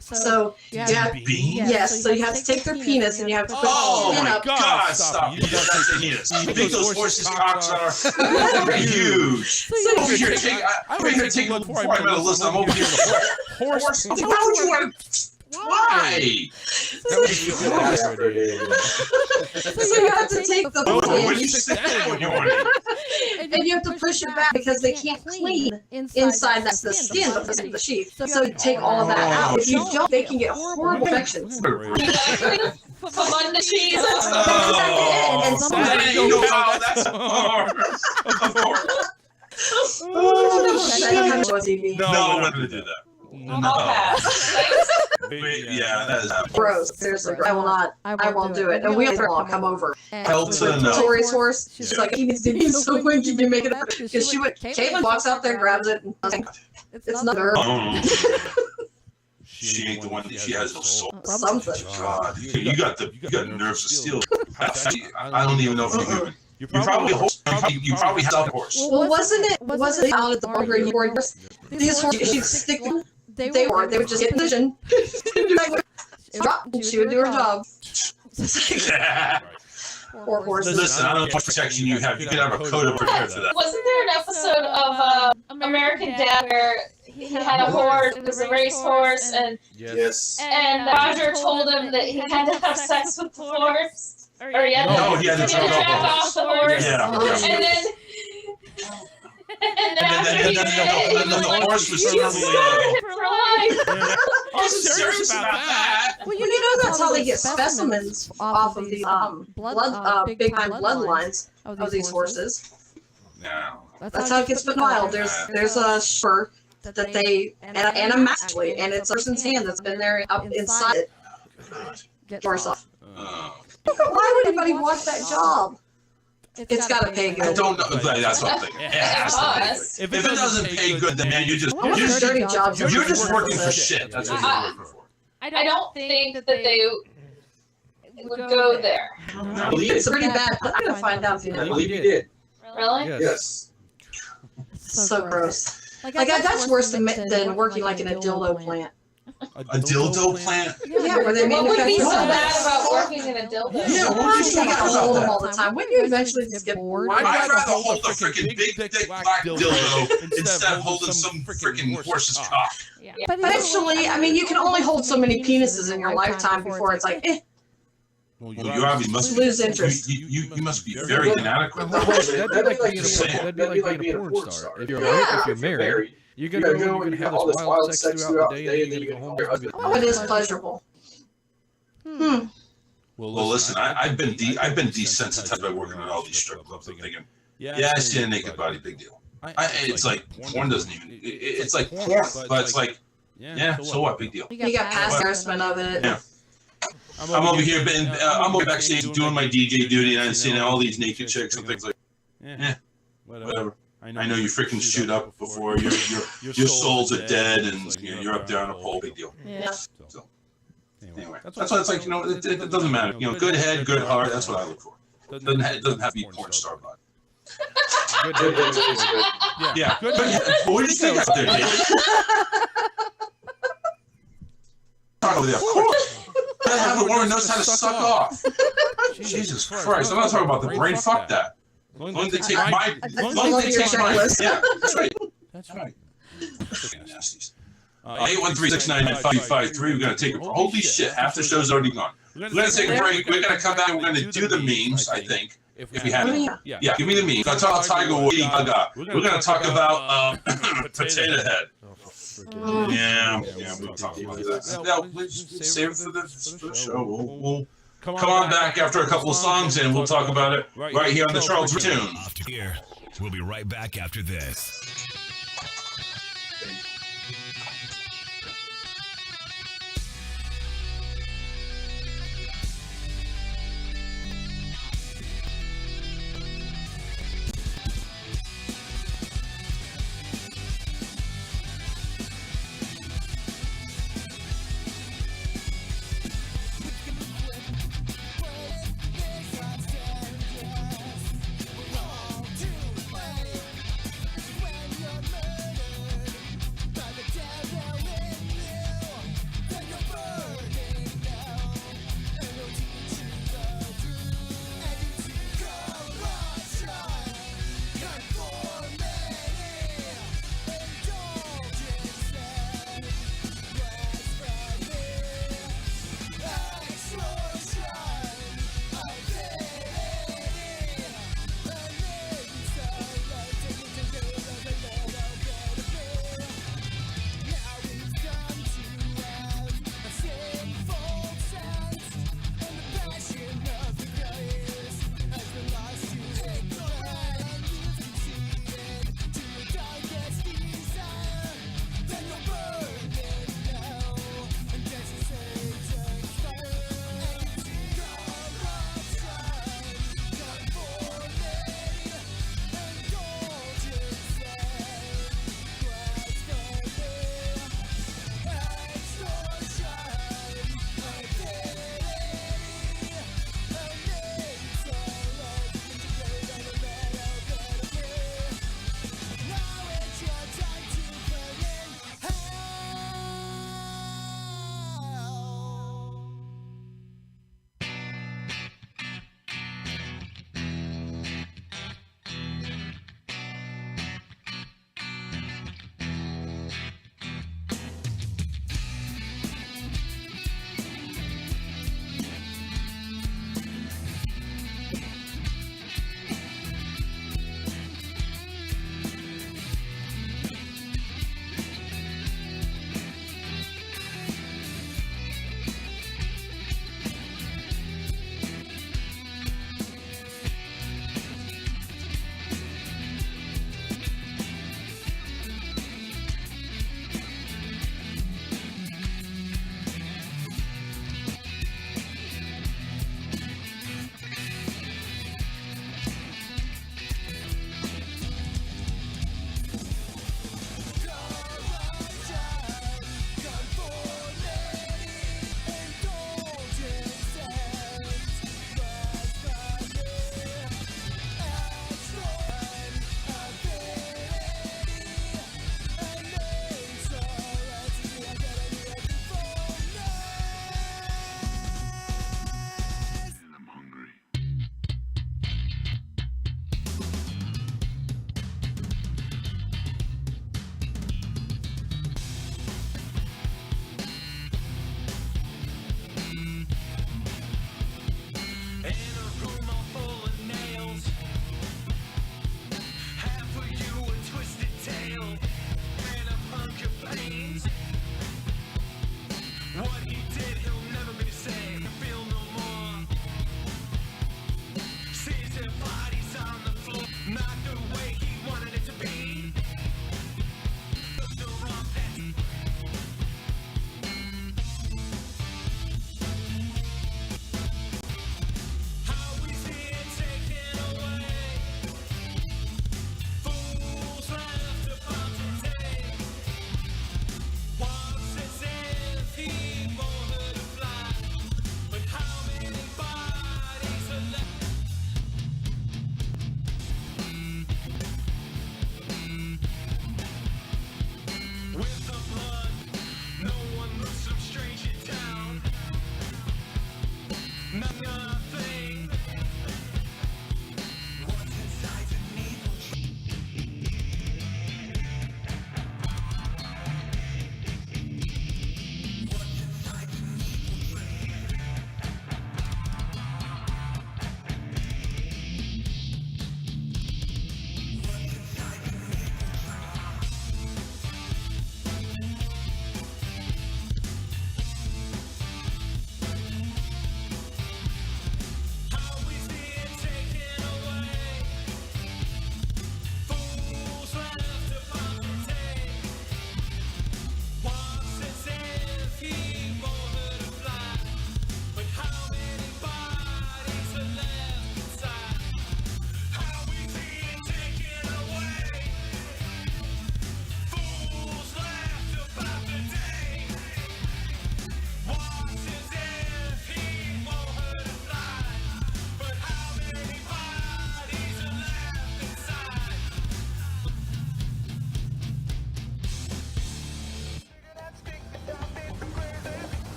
So you have yes, so you have to take their penis and you have to put the skin up. God, stop! You got that penis. You think those horses' cocks are huge? Over here, take a look before I'm gonna listen. I'm over here. Horse. Why would you want to? Why? So you have to take the when you sit down when you're on it. And you have to push it back because they can't clean inside that's the skin of the sheath. So take all of that out. If you don't, they can get horrible infections. Put on the cheese. That ain't no how. That's of course. No, we're not gonna do that. I'll pass. Yeah, that is gross. Seriously, I will not. I won't do it. And we will come over. Elton, no. Tori's horse. She's like, he needs to be so quick. You can make it up because she went. Caitlin walks out there, grabs it, and it's not her. She ain't the one that she has no soul. Something. God, you got nerves of steel. I don't even know if you're human. You probably have a horse. Well, wasn't it out at the bunker you were? These horses, she'd stick them. They would just get in position. Drop, and she would do her job. Poor horses. Listen, I don't know what protection you have. You can have a coat of prepared for that. Wasn't there an episode of American Dad where he had a horse, it was a race horse, and Roger told him that he had to have sex with the horse? Or he had to jack off the horse? And then... And then the horse was I'm serious about that. Well, you know that's how they get specimens off of these big time bloodlines of these horses. No. That's how it gets put wild. There's a spur that they and a match actually, and it's a person's hand that's been there up inside it. Horse off. Why would anybody want that job? It's got to pay good. I don't know. That's what I'm thinking. If it doesn't pay good, then man, you're just working for shit. That's what you're working for. I don't think that they would go there. It's pretty bad. I'm gonna find out if you know. I believe you did. Really? Yes. So gross. Like that's worse than working like in a dildo plant. A dildo plant? Yeah, where they What would be so manufacture. bad about working in a dildo? Yeah, what would you You think gotta about hold them that? all the time. Wouldn't you eventually just get bored? I'd rather hold the freaking big, thick black dildo instead of holding some freaking horse's cock. But eventually, I mean, you can only hold so many penises in your lifetime before it's like, eh. Well, you obviously must lose interest. You must be very inadequate. That'd be like being a porn star. If you're married, you're gonna go and have all this wild sex throughout the day, and then you go home. Oh, it is pleasurable. Well, listen, I've been desensitized by working on all these strip clubs. I'm thinking, yeah, I see a naked body, big deal. It's like porn doesn't even. It's like porn, but it's like, yeah, so what, big deal. You got past embarrassment of it. Yeah. I'm over here, I'm over backstage doing my DJ duty, and I'm seeing all these naked chicks and things like, whatever. I know you freaking shoot up before your souls are dead, and you're up there on a pole. Big deal. Yeah. So, anyway, that's why it's like, it doesn't matter. Good head, good heart. That's what I look for. It doesn't have to be porn star blood. Yeah. Good head. What do you think out there, David? Of course. Gotta have a woman knows how to suck off. Jesus Christ! I'm not talking about the brain. Fuck that. Long as they take my. Yeah, that's right. That's right. 813-699-553. We're gonna take a holy shit. Half the show's already gone. We're gonna take a break. We're gonna come back. We're gonna do the memes, I think, If we have it. Yeah, give me the meme. We're gonna talk about Tiger Woods, Gaga. We're gonna talk about Potato Head. Yeah, we'll talk about that. No, save it for the show. We'll come on back after a couple of songs and we'll talk about it right here on the Charles Tune. Off to here. We'll be right back after this.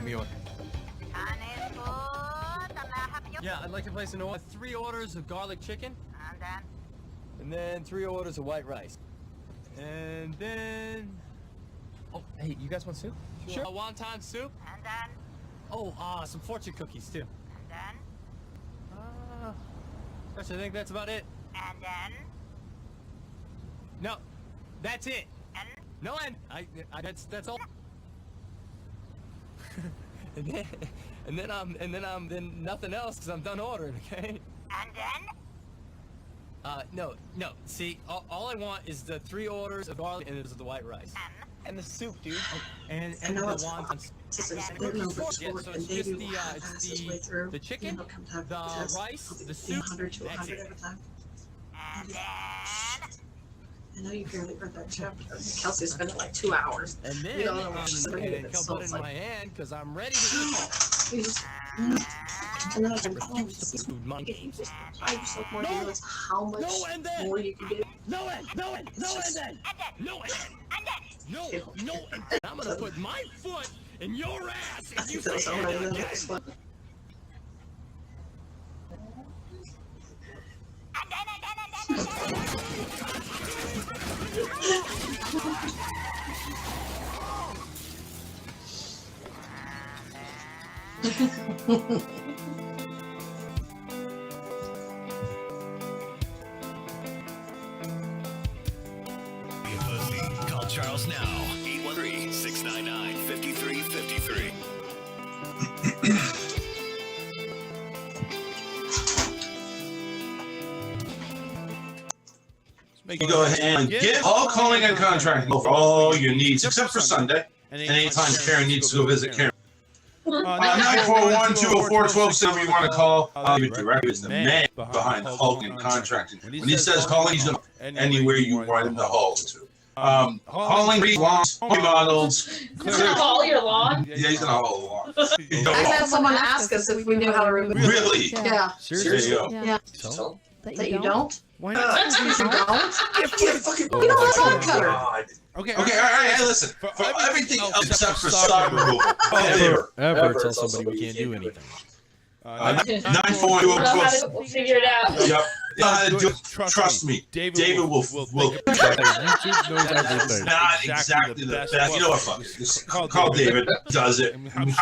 me order. Yeah, I'd like to place an order. 3 orders of garlic chicken. And then 3 orders of white rice. And then... Oh, hey, you guys want soup? Sure. A wonton soup. And then... Oh, some fortune cookies, too. And then... Gosh, I think that's about it. And then... No, that's it. And? No, and that's all. and then nothing else because I'm done ordering, okay? And then? No. See, all I want is the 3 orders of garlic and the white rice. And the soup, dude. Oh, and the wontons. Yeah, so it's just the chicken, the rice, the soup. That's it. And then... I know you barely read that chapter. Kelsey spent like 2 hours. And then, we all know what she's reading it. So it's in my hand because I'm ready to eat. And then I can call him to games. I just like more to realize how much more you can do. No end. I'm gonna put my foot in your ass if you say it. Call Charles now. 813-699-5353. You go ahead and get all calling and contracting for all your needs, except for Sunday. And anytime Karen needs to go visit Karen. 941-204-12, whatever you want to call. I'll give it directly as the man behind Hulk and contracting. When he says calling, he's going anywhere you want him to haul to. Hauling lawns, models. He's gonna haul your lawn? Yeah, he's gonna haul the lawn. I had someone ask us if we knew how to remove. Really? Yeah. Seriously? Yeah. So? That you don't? Why not? You don't? Fucking. You know what's on cutter? Okay, all right, hey, listen. For everything else except for sock removal, Ever tell somebody we can't do anything. 941-12. We'll figure it out. Yep. Trust me. David will. YouTube knows everything. Not exactly the best. You know what? Fuck it. Call David. Does it?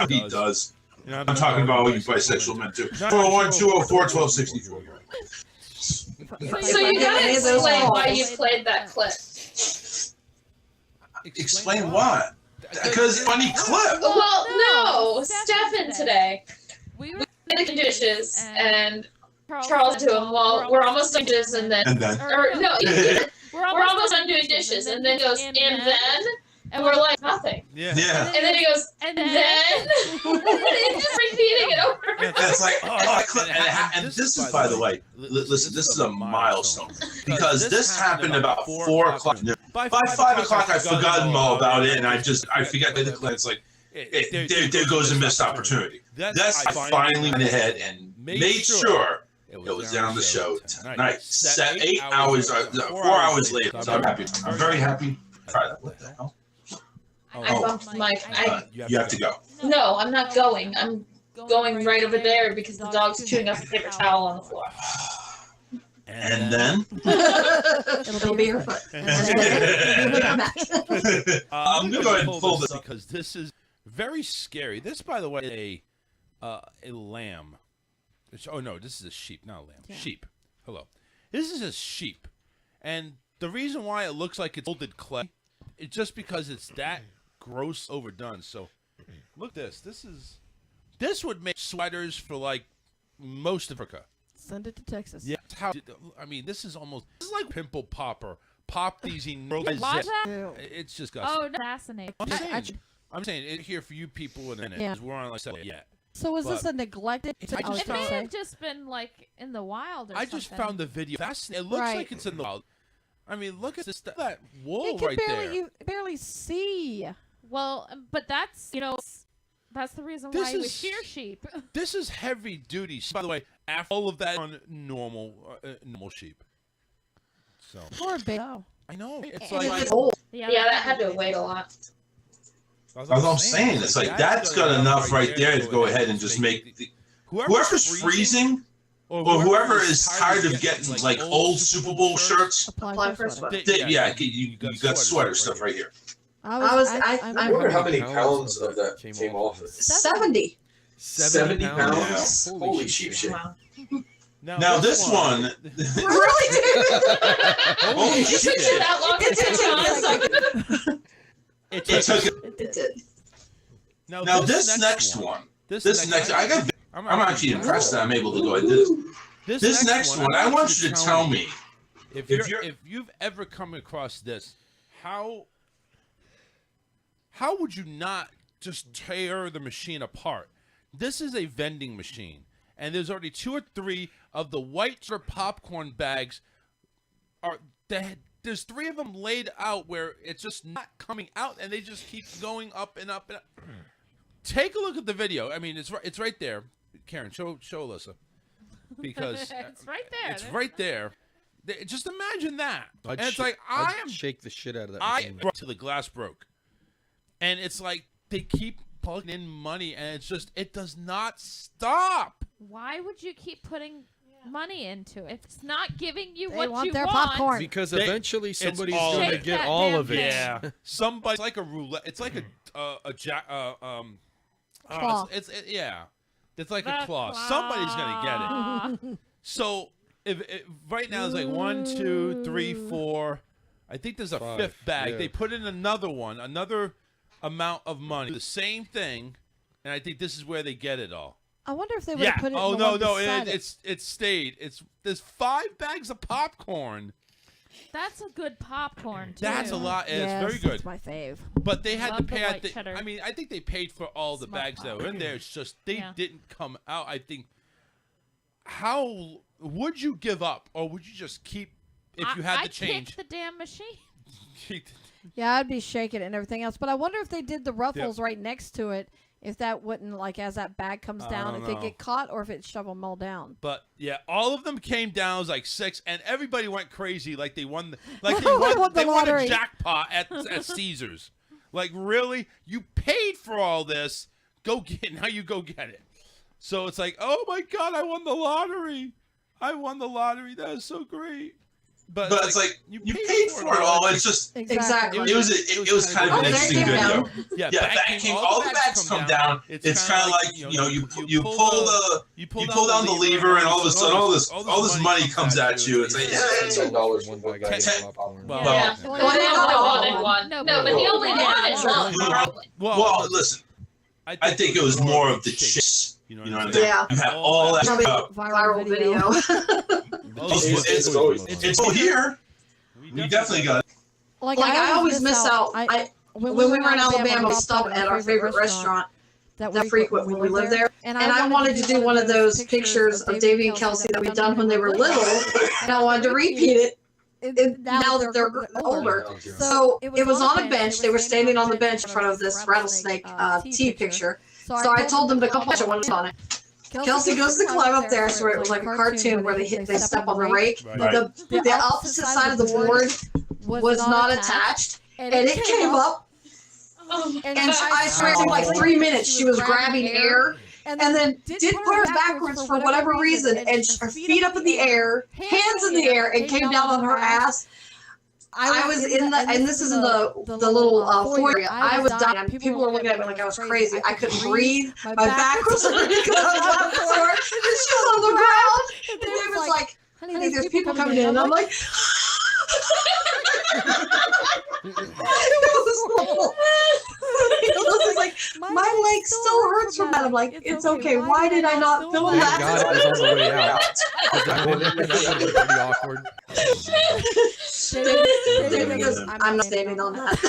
He does. I'm talking about all you bisexual men too. 401-204-1264. So you gotta explain why you played that clip. Explain what? Because funny clip. Well, no, Stefan today. We were making dishes, and Charles to him, well, we're almost done dishes, and then, or no, we're almost done doing dishes, and then goes, and then, and we're like, nothing. Yeah. And then he goes, and then, and just repeating it over. It's like, and this is, by the way, listen, this is a milestone because this happened about 4 o'clock. By 5 o'clock, I've forgotten all about it, and I forget the clip. It's like, there goes a missed opportunity. That's I finally went ahead and made sure it was down the show tonight. 8 hours, 4 hours later. So I'm happy. I'm very happy. Try that. What the hell? I bumped Mike. You have to go. No, I'm not going. I'm going right over there because the dog's chewing up a paper towel on the floor. And then? It'll be your foot. I'm going to go ahead and pull this because this is very scary. This, by the way, is a lamb. Oh, no, this is a sheep, not a lamb. Yeah. Sheep. Hello. This is a sheep. And the reason why it looks like it's molded clay is just because it's that gross overdone. So, look at this. This would make sweaters for, like, most of Africa. Send it to Texas. Yeah. I mean, this is like pimple popper. Pop these enormous. It's just disgusting. Oh, fascinating. I'm saying it here for you people in it. We're on like yet. So is this a neglected? It may have just been like in the wild or something. I just found the video. It looks like it's in the wild. I mean, look at that wool right there. You barely see. Well, but that's that's the reason why we shear sheep. This is heavy duty. By the way, after all of that on normal sheep. So poor baby. I know. It's like yeah, that had to wait a lot. That's what I'm saying. It's like that's got enough right there to go ahead and just make whoever's freezing or whoever is tired of getting like old Super Bowl shirts. Apply for a sweater. Yeah, you got sweater stuff right here. I wonder how many pounds of that came off of this. 70. 70 pounds? Yeah. Holy sheep shit. Wow. Now this one. Really, dude? Holy It took you that long to take on. It took. It did. Now this next one. I'm actually impressed that I'm able to go ahead and do this next one. I want you to tell me if you've ever come across this, how would you not just tear the machine apart? This is a vending machine, and there's already 2 or 3 of the white popcorn bags. There's 3 of them laid out where it's just not coming out, and they just keep going up and up and up. Take a look at the video. I mean, it's right there. Karen, show Alyssa, because it's right there. It's right there. Just imagine that. I'd and it's like I'd shake the shit out of that machine. Till the glass broke, and it's like they keep plugging in money, and it does not stop. Why would you keep putting money into it? It's not giving you They what want you their want. popcorn. Because eventually somebody's all going of to it. get That all damn of it. thing. Yeah, somebody. It's like a roulette. It's like a jack. Claw. Yeah. It's like The a claw. Somebody's gonna get it. So if right now it's like 1, 2, 3, 4. I think there's a 5, 5th bag. yeah. They put in another one, another amount of money, the same thing, and I think this is where they get it all. I wonder if they would have put it. Oh in the no, one no, beside it. it stayed. There's 5 bags of popcorn. That's a good popcorn too. That's a lot. And Yes, it's very good. That's my fave. But they had to Love the pay. white cheddar. I mean, I think they paid for all the Smart bags that were in there. It's just they Yeah. didn't come out. I think. How would you give up, or would you just keep if you had I'd to change? kick the damn machine. Yeah, I'd be shaking it and everything else. But I wonder if they did the ruffles right next to it, if that wouldn't, like, as that bag comes down, don't if it know. get caught or if it shove them all down. But yeah, all of them came down. It was like 6, and everybody went crazy, like they won. They won the won a lottery. jackpot at Caesars. Like, really, you paid for all this? Go get now. You go get it. So it's like, oh my God, I won the lottery. I won the lottery. That is so great. But it's like you paid for it all. It's just Exactly. it was kind of an interesting video. Yeah, all the bags come down. It's kind of like you pull down the lever, and all of a sudden all this money comes at you. It's like $10 for one bag of popcorn. Yeah. Well, he only wanted one. No, but he only wanted one. Well, listen. I think it was more of the chase. You know what I'm saying? Yeah. You have all that Probably stuff. viral video. It's all here. We definitely got it. Like I always miss out. When we were in Alabama, we stopped at our favorite restaurant that frequent when we lived there. And I wanted to do one of those pictures of Davy and Kelsey that we'd done when they were little, and I wanted to repeat it now that they're older. So it was on a bench. They were standing on the bench in front of this rattlesnake tea picture. So I told them to come watch it when it's on it. Kelsey goes to climb up there, so it was like a cartoon where they step on the rake. Right. The opposite side of the board was not attached, and it came up. And I swear, in like 3 minutes, she was grabbing air, and then did put her backwards for whatever reason, and her feet up in the air, hands in the air, and came down on her ass. I was in the, and this is in the little foyer area. I was dying. People were looking at me like I was crazy. I couldn't breathe. My back was hurting because I was on the floor, and she was on the ground. And they was like, honey, there's people coming in. And I'm like, it was like, my leg still hurts from that. I'm like, it's okay. Why did I not film that? God, it was on the way out. That would have been pretty awkward. David goes, I'm not standing on that.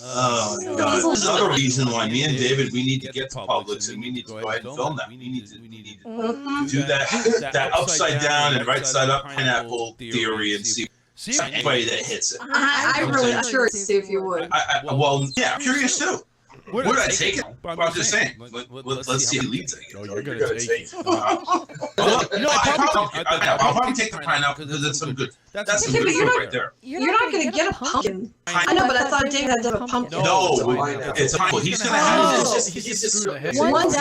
Oh my God! This is another reason why me and David we need to get to Publix and we need to go ahead and film that. We need to do that upside down and right side up pineapple theory and see anybody that hits it. I'm really curious to see if you would. Well, yeah, I'm curious too. Where did I take it? Well, I'm just saying. Let's see who leads it. Oh, you're gonna take it. I'll probably take the pineapple because it's some good. That's some good fruit right there. You're not going to get a pumpkin. I know, but I thought Dave had to have a pumpkin. No, it's a pineapple. He's gonna have his. One's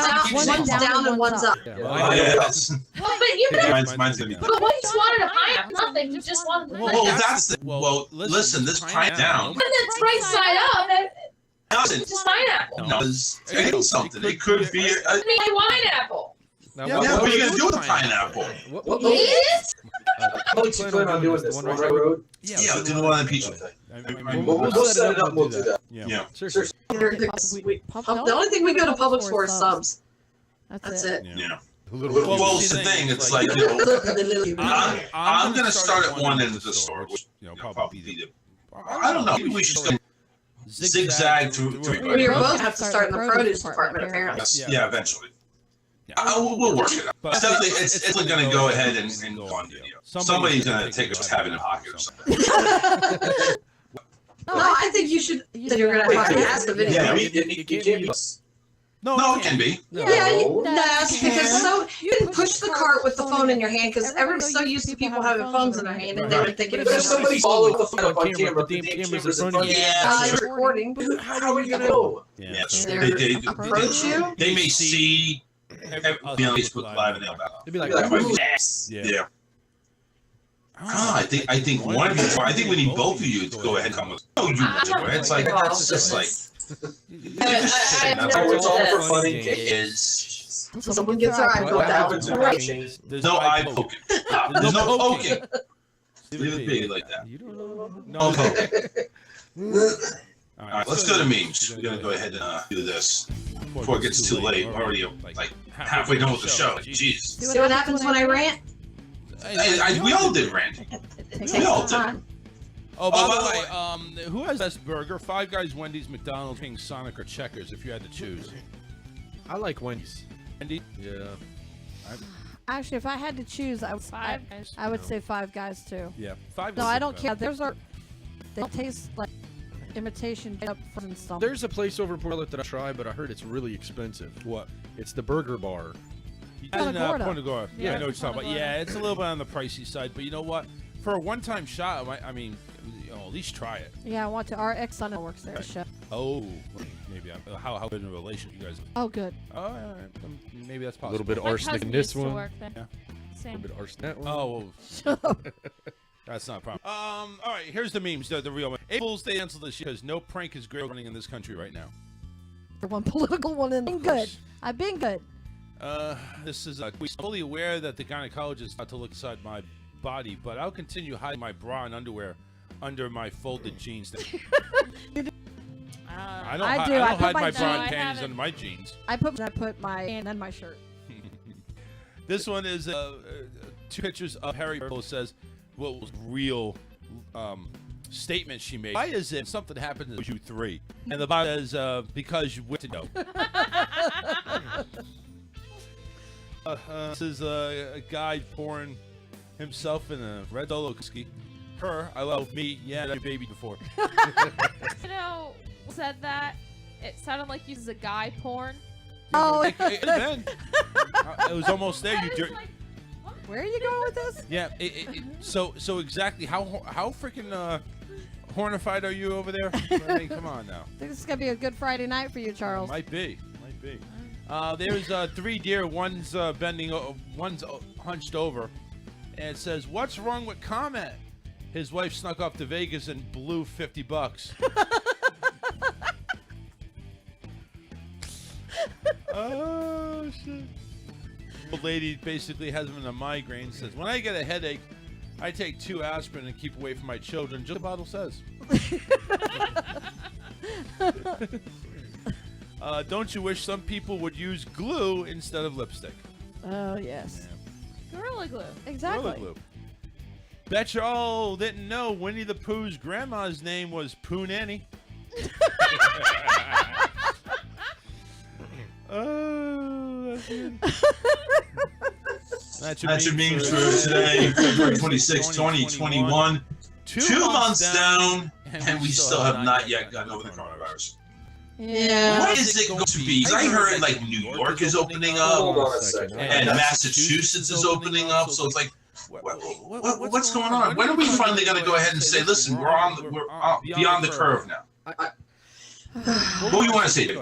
down and one's up. Yes. Well, but you know, Mine's gonna be. but what you wanted a pineapple? Nothing. You just wanted the Well, pineapple. that's the. Well, listen, this pine down. When it's right side up, it's just pineapple. No, it's something. It could be. I mean, pineapple. Yeah, what are you gonna do with the pineapple? What Yes. looks you plan on doing this? One right road? Yeah, do the one in Peach. We'll set it up. We'll do that. Yeah. Seriously. The only thing we go to Publix for is subs. That's it. Yeah. Well, it's the thing. It's like, I'm gonna start at one end of the store, which probably be the. I don't know. Maybe we should zigzag through. We both have to start in the produce department, apparently. Yeah, eventually. We'll work it out. It's definitely, it's definitely going to go ahead and go on video. Somebody's going to take us having a pocket or something. No, I think you should. You're going to have to ask the video. Yeah, it can't be. No, it can be. Yeah, because you can push the cart with the phone in your hand because everybody's so used to people having phones in their hand and they would think it was If somebody followed the phone on camera, the the damn camera's camera's in front of you. you're recording. How are you gonna know? Yeah, They approach you. they may see on Facebook Live and they'll back. It'd be like, Yeah. I think one of you. I think we need both of you to go ahead and come with. Oh, you. It's like that's just like. That's how it's all for fun and games. Someone gets their eye What poked out. happens in that change? There's no eye poking. There's no poking. Leave it big like that. No poking. All right, let's go to memes. We're gonna go ahead and do this before it gets too late. We're already like halfway done with the show. Jeez. See what happens when I rant? We all did rant. We all did. Oh, by the way, who has best burger? Five Guys, Wendy's, McDonald's, King, Sonic, or Checkers? If you had to choose. I like Wendy's. Wendy's? Yeah. Actually, if I had to choose, I would say Five Guys too. Yeah, Five Guys. No, I don't care. They taste like imitation up and stuff. There's a place over in Port Charlotte that I tried, but I heard it's really expensive. What? It's the Burger Bar. Punta Gorda. Yeah, I know what you're talking about. Yeah, it's a little bit on the pricey side, but you know what? For a one-time shot, I mean, at least try it. Yeah, I want to. Our ex-son works there. Chef. Oh, maybe. How good in a relation you guys? Oh, good. Oh, all right. Maybe that's possible. A little bit of My arsenic cousin in this used to one. work there. Yeah. A Same. little bit of arsenic in that one. Oh, well. That's not a problem. All right, here's the memes, the real one. April's Day canceled this year because no prank is great running in this country right now. One political one in. Been good. I've been good. This is we fully aware that the gynecologist not to look inside my body, but I'll continue hiding my bra and underwear under my folded jeans. I don't hide my bra and panties under my jeans. I put my hand on my shirt. This one is two pictures of Harry Burrow says what was real statement she made. Why is it something happened to you three? And the Bible says because you went to know. This is a guy pouring himself in a red Solo whiskey. Her, I love me. Yeah, that's your baby before. You know, said that it sounded like you was a guy porn. Oh, it was almost there. You dirt. Like, where are you going with this? Yeah. So exactly how freaking hornified are you over there? I mean, come on now. I think this is gonna be a good Friday night for you, Charles. Might be. There's three deer. One's bending. One's hunched over, and it says, "What's wrong with Comet?" His wife snuck off to Vegas and blew $50. Oh shit! Old lady basically has him in a migraine. Says, "When I get a headache, I take 2 aspirin and keep away from my children." Just the bottle says. Don't you wish some people would use glue instead of lipstick? Oh yes. Yeah. Gorilla Glue. Exactly. Gorilla glue. Bet you all didn't know Winnie the Pooh's grandma's name was Pooh Nanny. Oh, that's good. That's your memes for today, February 26, 2021. 2 months down, and we still have not yet gotten over the coronavirus. Yeah. What is it going to be? 'Cause I heard like New York is opening up, Hold on a second. and Massachusetts is opening up. So it's like, what's going on? When are we finally going to go ahead and say, listen, we're beyond the curve now? What do you want to say?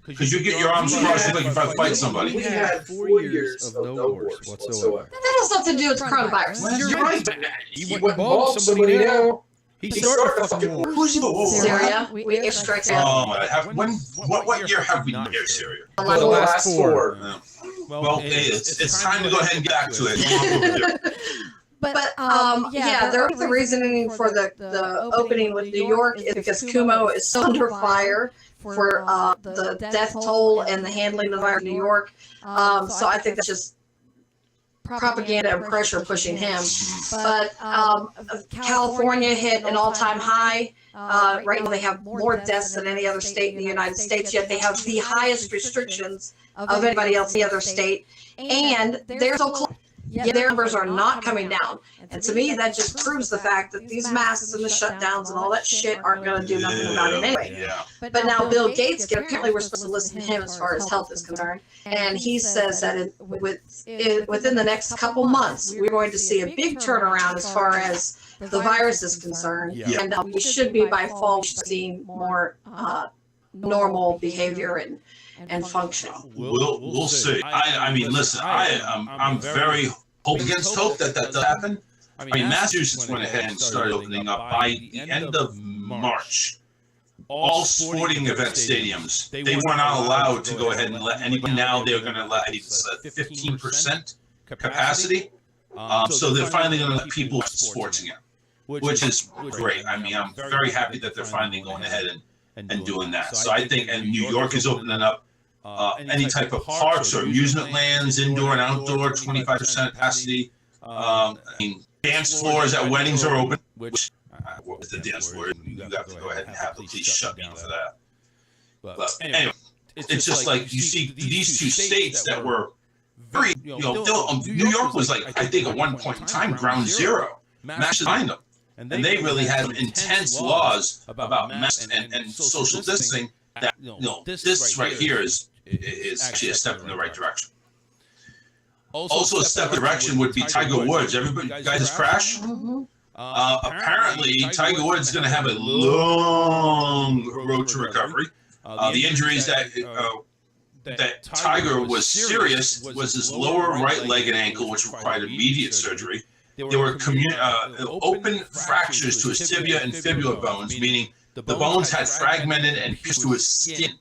Because you get your arms crossed like if I fight somebody. We had 4 years of no wars whatsoever. That has nothing to do with coronavirus. You're right. He went and bombed somebody now. He started a fucking war. Who's Syria. We airstrike Syria. Oh my! What year have we air Syria? The last 4. Well, it's time to go ahead and get back to it. But the reasoning for the opening with New York is because Kumo is so under fire for the death toll and the handling of the virus in New York. So I think that's just propaganda and pressure pushing him. But California hit an all-time high. Right now they have more deaths than any other state in the United States, yet they have the highest restrictions of anybody else in the other state. And they're so close. Yet their numbers are not coming down. And to me, that just proves the fact that these masks and the shutdowns and all that shit aren't going to do nothing about it anyway. But now Bill Gates, apparently we're supposed to listen to him as far as health is concerned. And he says that within the next couple months, we're going to see a big turnaround as far as the virus is concerned. And we should be by fall seeing more normal behavior and function. We'll see. I mean, listen, I'm very hope against hope that does happen. I mean, Massachusetts went ahead and started opening up by the end of March. All sporting event stadiums, they were not allowed to go ahead and let anybody. Now they're going to let 15% capacity. So they're finally going to let people watch sports again, which is great. I mean, I'm very happy that they're finally going ahead and doing that. So I think, and New York is opening up any type of parks or amusement lands, indoor and outdoor, 25% capacity. I mean, dance floors at weddings are open, which with the dance floor, you have to go ahead and have the police shut down for that. But anyway, it's just like you see these 2 states that were very, New York was like, I think at one point in time, ground zero, masks behind them. And they really had some intense laws about masks and social distancing that, this right here is actually a step in the right direction. Also, a step in the direction would be Tiger Woods. Everybody, guys, crash. Apparently, Tiger Woods is going to have a long road to recovery. The injuries that Tiger was serious was his lower right leg and ankle, which required immediate surgery. There were open fractures to his tibia and fibula bones, meaning the bones had fragmented and pierced to his skin.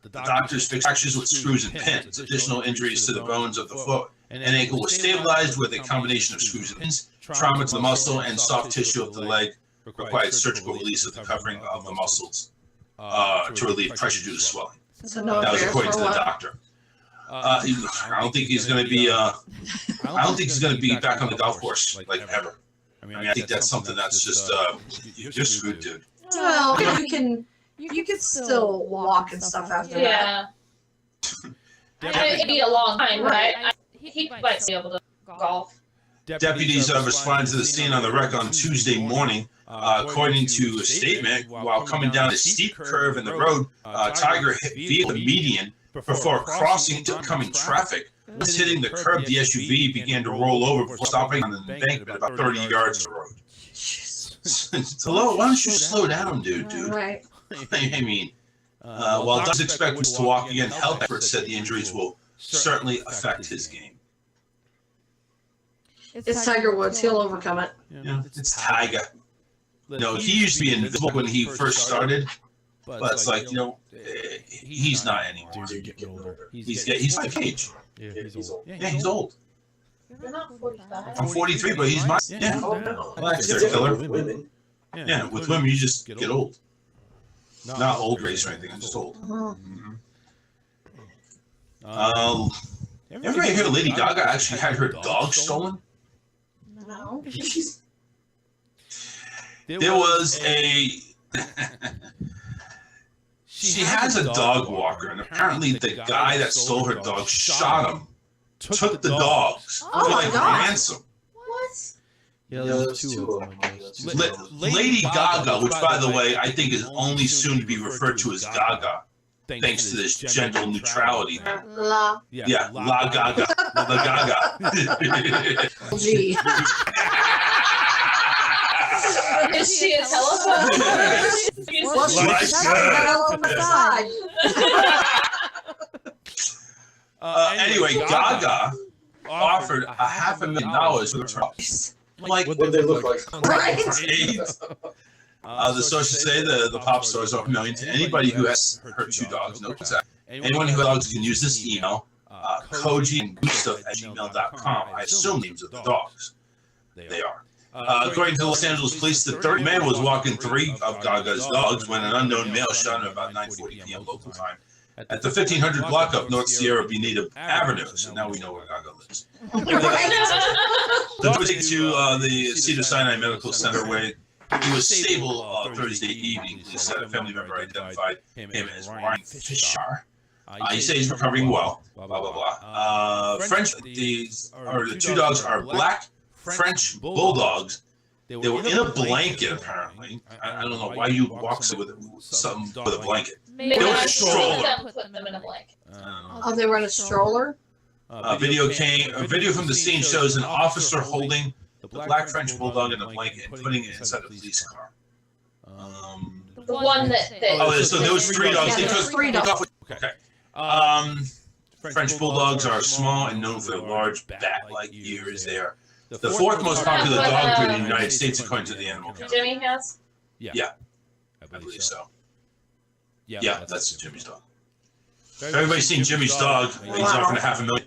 The doctors fixed fractures with screws and pins. Additional injuries to the bones of the foot and ankle were stabilized with a combination of screws and pins. Trauma to the muscle and soft tissue of the leg required surgical release of the covering of the muscles to relieve pressure due to swelling. That was according to the doctor. I don't think he's going to be. I don't think he's going to be back on the golf course like ever. I mean, I think that's something that's just you're screwed, dude. Well, you can still walk and stuff after that. It'd be a long time, but he might be able to golf. Deputies responded to the scene on the wreck on Tuesday morning. According to a statement, while coming down a steep curve in the road, Tiger hit via the median before crossing incoming traffic. Once hitting the curb, the SUV began to roll over before stopping on the embankment about 30 yards from the road. Hello, why don't you slow down, dude? Right. I mean, while Doug's expected to walk again, health experts said the injuries will certainly affect his game. It's Tiger Woods. He'll overcome it. Yeah, it's Tiger. No, he used to be invisible when he first started, but it's like, he's not anymore. He's my age. Yeah, he's old. Yeah, he's old. You're not 45. I'm 43, but he's my. Yeah. Relax there, killer. Yeah, with women, you just get old. Not old race or anything, I'm just old. Everybody heard Lady Gaga actually had her dog stolen? No. There was a. She has a dog walker, and apparently the guy that stole her dog shot him, took the dogs for ransom. What? Yeah, there's two of them, I guess. Lady Gaga, which, by the way, I think is only soon to be referred to as Gaga, thanks to this gender neutrality. La. Yeah, La Gaga. La Gaga. Gee. Is she a telephone? Well, she's on the side. Anyway, Gaga offered $500,000 for the trucks. Like, What did they look like? Right? The sources say the pop stars offer $1 million to anybody who has her 2 dogs. No contact. Anyone who has dogs can use this email, koji and gustav@gmail.com. I assume names of the dogs. They are. According to the Los Angeles police, the third man was walking 3 of Gaga's dogs when an unknown male shot him about 9:40 p.m. local time at the 1500 block of North Sierra Bonita Avenue. So now we know where Gaga lives. The police take to the Cedars-Sinai Medical Center where he was stable Thursday evening. Police said a family member identified him as Ryan Fisher. He says he's recovering well. Blah blah blah. The 2 dogs are black French bulldogs. They were in a blanket, apparently. I don't know why you walk with something with a blanket. Maybe They were in I a should stroller. put them in a blanket. Oh, they were in a stroller? A video from the scene shows an officer holding the black French bulldog in a blanket and putting it inside a police car. The one that. So there was 3 dogs. They took 3 dogs. Okay. French bulldogs are small and known for their large bat-like ears. They are the 4th most popular dog breed in the United States, according to the Animal Kingdom. Jimmy has? Yeah, I believe so. Yeah, that's Jimmy's dog. Everybody's seen Jimmy's dog. He's offering $500,000.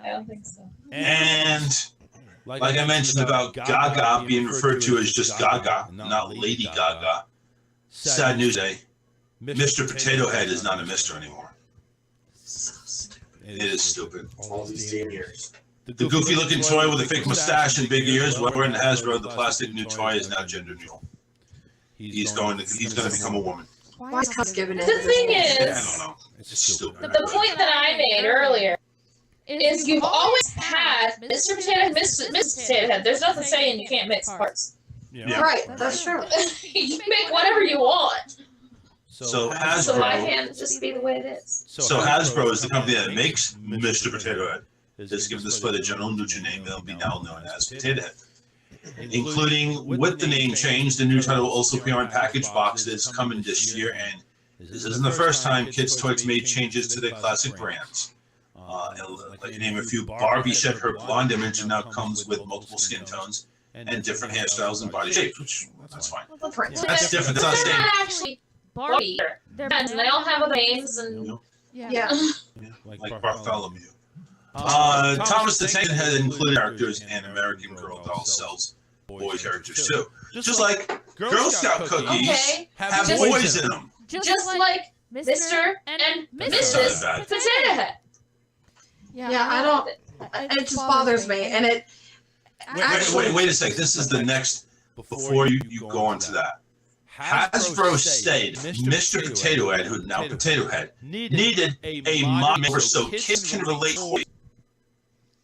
I don't think so. And like I mentioned about Gaga being referred to as just Gaga, not Lady Gaga. Sad news day. Mr. Potato Head is not a Mr. anymore. It is stupid. All these 10 years. The goofy-looking toy with a fake mustache and big ears, wearing the Hasbro, the plastic new toy is now gender neutral. He's going to become a woman. Why is Cubs giving it? The thing I is, don't know. It's stupid. the point that I made earlier is you've always had Mr. Potato Head, Mrs. Potato Head. There's nothing saying you can't mix parts. Yeah. Right, that's true. You can make whatever you want. So So why Hasbro. can't it just be the way it is? So Hasbro is the company that makes Mr. Potato Head. Has given this play the general neutral name that will be now known as Potato Head. Including with the name change, the new title will also appear on package boxes coming this year, and this isn't the first time Kids Toys made changes to their classic brands. And let you name a few. Barbie shed her blonde image and now comes with multiple skin tones and different hairstyles and body shapes, which that's fine. That's different. That's not They're saying. not actually Barbie. They're bands, and they all have other names and. Yeah. Like Bartholomew. Thomas the Tank had included characters, and American Girl doll sells boy characters too. Just like Girl Scout cookies have boys in them. Just like Mr. and Mrs. Potato Head. Yeah, I don't. It just bothers me, and it. Wait a sec. This is the next. Before you go on to that, Hasbro stated Mr. Potato Head, who now Potato Head, needed a mom member so kids can relate.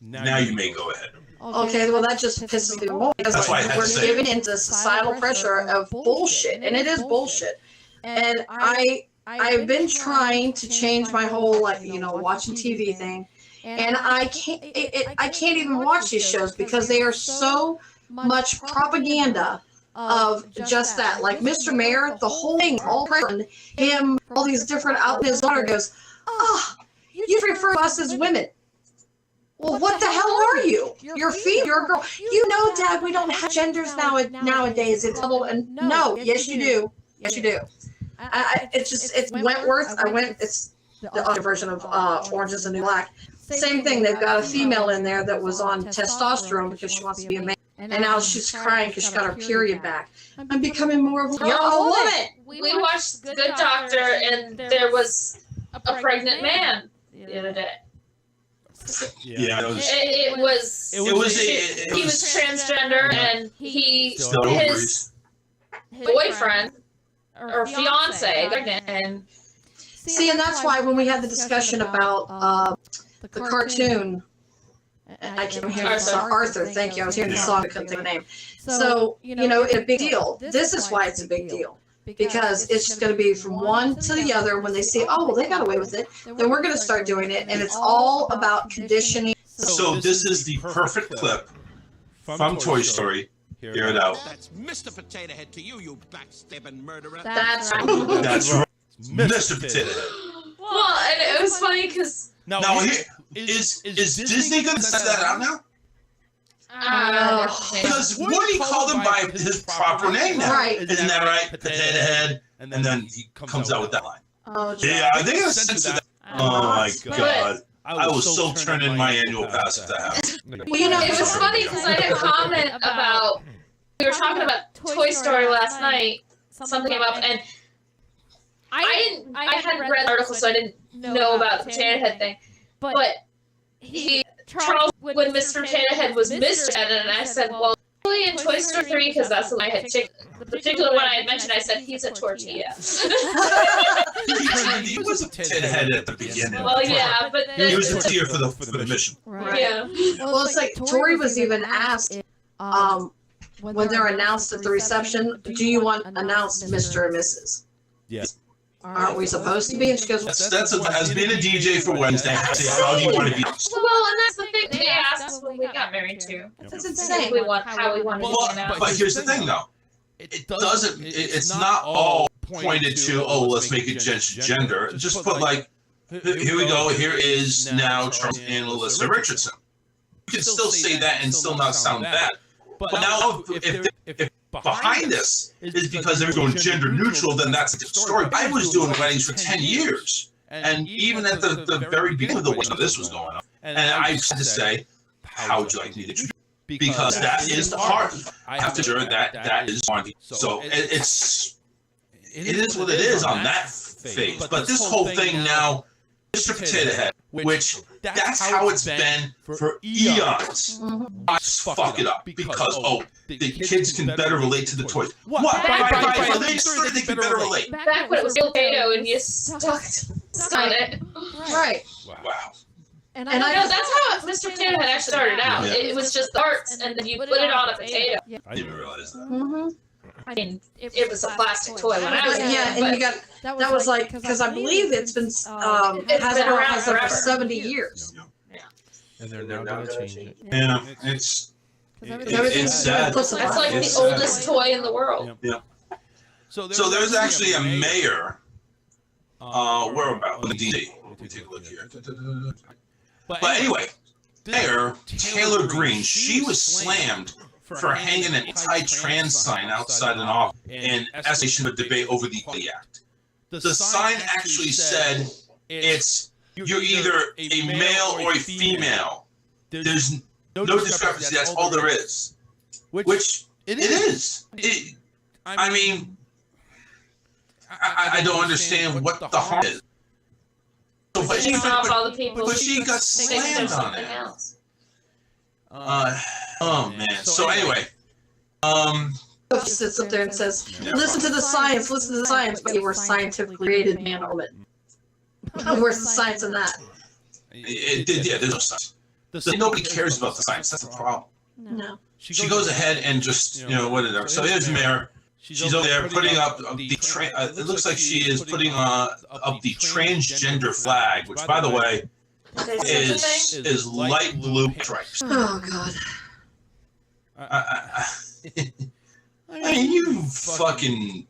Now you may go ahead. Okay, well that just pisses me off because That's why I had to we're say it. given into societal pressure of bullshit, and it is bullshit. And I've been trying to change my whole watching TV thing, and I can't even watch these shows because they are so much propaganda of just that. Like Mr. Mayor, the whole thing, all pressure, him, all these different outlets. His daughter goes, "Oh, you refer to us as women." Well, what the hell are you? You're female. You're a girl. You know, Dad, we don't have genders nowadays. It's double and no. Yes, you do. Yes, you do. It's Wentworth. It's the other version of Orange is the New Black. Same thing. They've got a female in there that was on testosterone because she wants to be a man, and now she's crying because she got her period back. I'm becoming more of a You're a woman. We watched Good Doctor, and there was a pregnant man the other day. Yeah, It was he was transgender, and his boyfriend or fiance, and see, and that's why when we had the discussion about the cartoon I can't hear Arthur. Thank you. I was hearing the song. I couldn't think of the name. So it's a big deal. This is why it's a big deal. Because it's just going to be from one to the other. When they see, oh, well, they got away with it, then we're going to start doing it. And it's all about conditioning. So this is the perfect clip from Toy Story. Hear it out. That's Mr. Potato Head to you backstabbing murderer. That's right. That's right. Mr. Potato Head. Well, and it was funny because... Now, is Disney going to set that out now? Because Woody called him by his proper name now. Right. Isn't that right? Potato Head. And then he comes out with that line. Oh, yeah, are they going to censor that? Oh, my God. I will still turn in my annual pass at the house. Well, it was funny because I did a comment about... We were talking about Toy Story last night. Something came up, and I hadn't read the article, so I didn't know about the Potato Head thing. But Charles, when Mr. Potato Head was Mr. Head, and I said, well, really in Toy Story 3, because that's the one I had the particular one I had mentioned, I said, he's a tortilla. He was a potato head at the beginning. Well, yeah, but then... He was a tortilla for the mission. Right. Yeah. Well, it's like Tori was even asked, when they're announced at the reception, do you want announced Mr. and Mrs.? Yes. Aren't we supposed to be? And she goes, That's as being a DJ for Wednesday. How do you want to be? Well, and that's the thing they asked us when we got married too. That's insane. How we want to be announced. But here's the thing, though. It doesn't. It's not all pointed to. Oh, let's make it gender. Just put like, here we go. Here is now Charles and Alyssa Richardson. You can still say that and still not sound bad. But now, if behind this is because they're going gender neutral, then that's a different story. I was doing weddings for 10 years. And even at the very beginning of the wedding, this was going on. And I had to say, how would you like me to do it? Because that is the heart. I have to ensure that is on. So it is what it is on that phase. But this whole thing now, Mr. Potato Head, which that's how it's been for eons. I fuck it up because the kids can better relate to the toys. What? By they started they can better relate. Back when it was potato and you stuck on it. Right. Wow. And I know that's how Mr. Potato Head actually started out. Yeah. It was just darts, and then you put it on a potato. I didn't even realize that. Mm-hmm. I mean, it was a plastic toy when I was a kid. Yeah, and you got that was like because I believe it's been has been for 70 years. Yeah. And they're now going to change it. Yeah, it's sad. That's like the oldest toy in the world. Yeah. So there's actually a mayor. Where about in D.C.? Let me take a look here. But anyway, there, Taylor Greene, she was slammed for hanging an anti-trans sign outside an office in escalation of debate over the Equality Act. The sign actually said, "It's you're either a male or a female. There's no discrepancy. That's all there is." Which it is. I mean, I don't understand what the harm is. But she got slammed on it. Oh man. So anyway, sits up there and says, "Listen to the science. Listen to the science." But you were scientifically created, man. Where's the science in that? Yeah, there's no science. Nobody cares about the science. That's the problem. No. She goes ahead and just whatever. So here's Mayor. She's over there putting up the it looks like she is putting up the transgender flag, which, by the way, is light blue stripes. Oh God. I mean, you fucking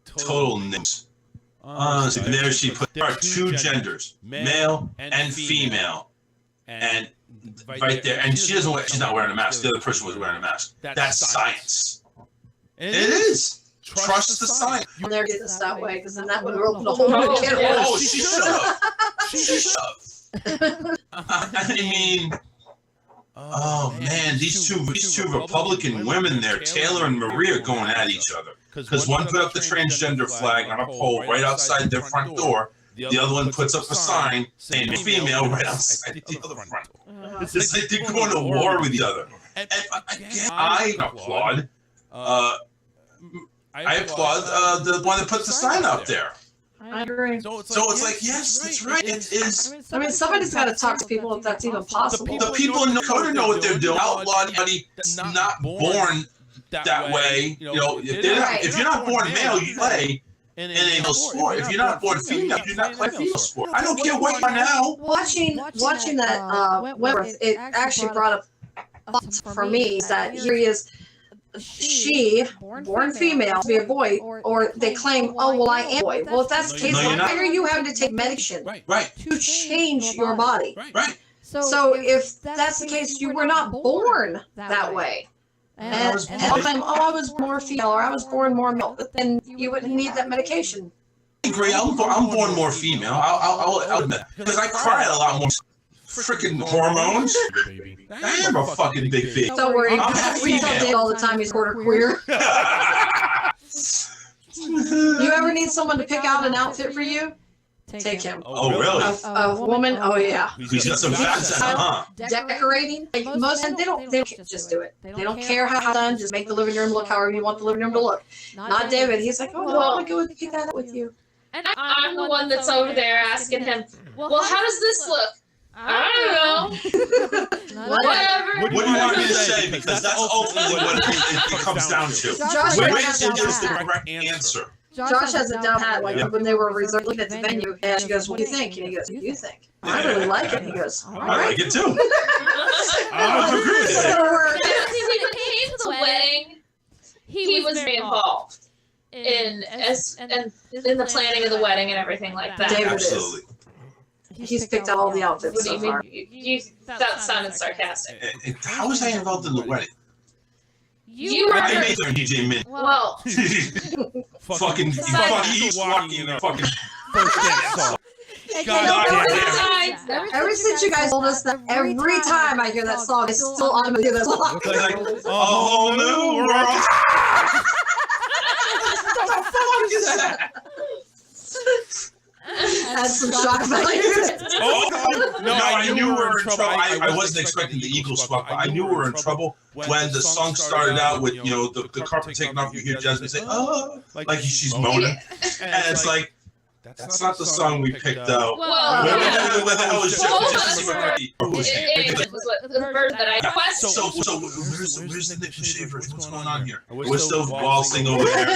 total nips. So there she put there are two genders, male and female, and right there, and she's not wearing a mask. The other person was wearing a mask. That's science. It is. Trust the science. You never did this that way, because then that would open a whole new can of worms. Oh, she should have. She should have. I mean, oh man, these two Republican women there, Taylor and Maria, going at each other. Because one put up the transgender flag on a pole right outside their front door. The other one puts up a sign saying female right outside the other front door. It's like they're going to war with each other. And again, I applaud. I applaud the one that put the sign up there. I agree. So it's like, yes, that's right. It is. I mean, somebody's got to talk to people if that's even possible. The people in Dakota know what they're doing. Outlaw anybody that's not born that way. You know, if you're not born male, you play in a male sport. If you're not born female, you do not play female sport. I don't care what you are now. Watching that Wentworth, it actually brought up thoughts for me is that here he is. She, born female, to be a boy, or they claim, oh, well, I am a boy. Well, if that's the case, why are you having to take medication to change your body? Right. So if that's the case, you were not born that way. And they'll claim, oh, I was more female, or I was born more male, then you wouldn't need that medication. I agree. I'm born more female. I'll admit, because I cry a lot more. Freaking hormones. I am a fucking big baby. Don't worry. We tell Dave all the time he's quarter queer. You ever need someone to pick out an outfit for you? Take him. Oh, really? A woman? Oh, yeah. He's got some fat sense, huh? Decorating? Like, most men, they don't just do it. They don't care how it's done. Just make the living room look however you want the living room to look. Not David. He's like, oh, well, I'm going to pick that up with you. And I'm the one that's over there asking him, well, how does this look? I don't know. Whatever. What do you want me to say? Because that's ultimately what it comes down to. Which is the correct answer? Josh has it down pat, like when they were looking at the venue, and she goes, what do you think? And he goes, what do you think? I really like it. And he goes, all right. I like it too. I would agree with it. When it came to the wedding, he was very involved in the planning of the wedding and everything like that. David Absolutely. He's picked out all the outfits so far. That sounded sarcastic. How was I involved in the wedding? You were. I made her DJ Min. Well. fucking East walking fucking first dance song. Ever since you guys told us that, every time I hear that song, I still automatically hear that song. Like, a whole new world. What the fuck is that? That's some shock value. No, I knew we were in trouble. I wasn't expecting the Eagles squawk, but I knew we were in trouble when the song started out with, you know, the carpet taking off. You hear Jasmine say, oh, like she's moaning. And it's like, that's not the song we picked out. What the hell is it was the version that I requested. So where's the Nick Lachey version? What's going on here? We're still waltzing over there.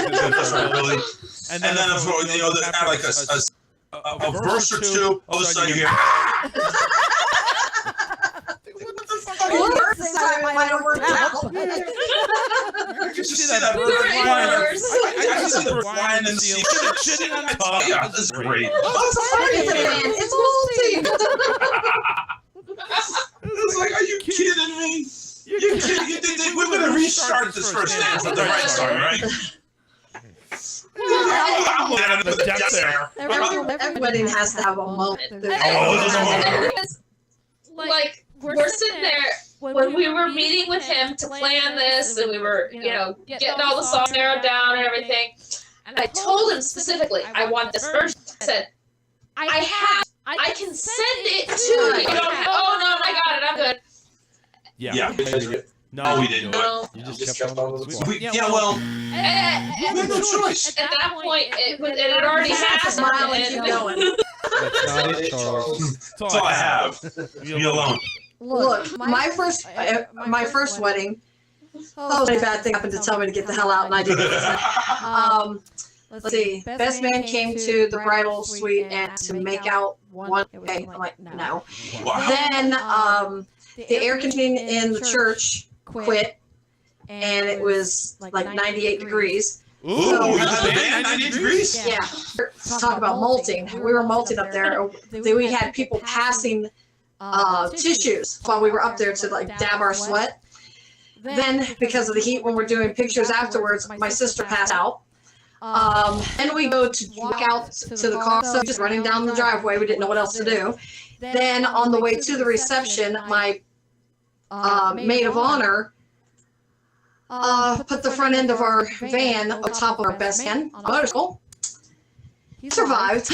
And then, you know, they had like a verse or two. All of a sudden you hear. I can just see that bird flying. I can see the bird flying in the sea. Yeah, this is great. It's molting. It's like, are you kidding me? We're going to restart this first dance with the right song, right? Every wedding has to have a moment. Like, we're sitting there when we were meeting with him to plan this, and we were, you know, getting all the songs narrowed down and everything. And I told him specifically, I want this version. I said, I can send it to you. Oh no, I got it. I'm good. Yeah. No, we didn't. No. You just kept on with the song. Well, we had no choice. At that point, it had already happened. Smile and keep going. That's not it, Charles. That's all I have. Be alone. Look, my first wedding. Oh, a bad thing happened to tell me to get the hell out, and I didn't. Let's see. Best man came to the bridal suite and to make out one. Okay, I'm like, no. Wow. Then the air conditioning in the church quit, and it was like 98 degrees. Ooh, so, you had a band 98 degrees? Yeah. Talk about molting. We were molting up there. We had people passing tissues while we were up there to like dab our sweat. Then, because of the heat, when we're doing pictures afterwards, my sister passed out. Then we go to walk out to the car, so just running down the driveway. We didn't know what else to do. Then on the way to the reception, my maid of honor put the front end of our van on top of our best man on a motorcycle. He survived.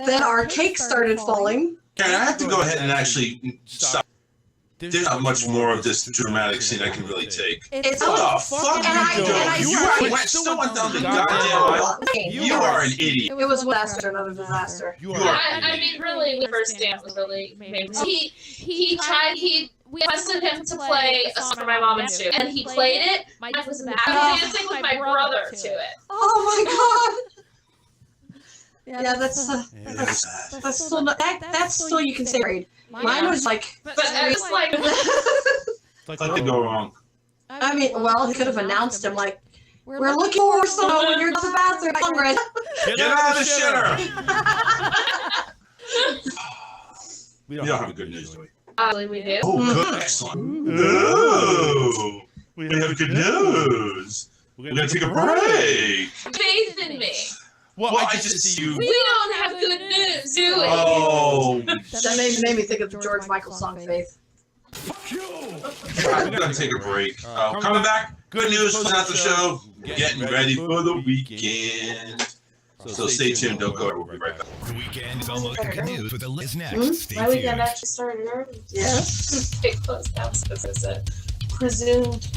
Then our cake started falling. Karen, I have to go ahead and actually stop. there's not much more of this dramatic scene I can really take. It's What the fuck you doing? You still went down the goddamn aisle? You are an idiot. It was one disaster, another disaster. I mean, really, the first dance was really maybe. We asked him to play a song for my mom and Stu, and he played it. I was dancing with my brother to it. Oh my god! Yeah, that's still that's still you can say grade. Mine was like, but I was like, what could go wrong? I mean, well, he could have announced him like, we're looking for someone when you're in the bathroom, Congress. Get out of the shitter! We don't have good news, do we? We do. Oh, good. Excellent. No! We have good news. We're going to take a break. Faith in me. Well, I just see you. We don't have good news, do we? Oh. That made me think of the George Michael song, Faith. We're going to take a break. Coming back, good news from after the show. Getting ready for the weekend. So stay tuned. Don't go. We'll be right back. The weekend is almost good news with the Liz next. Stay My tuned. weekend actually started early. Yes. They closed down because it's a presumed.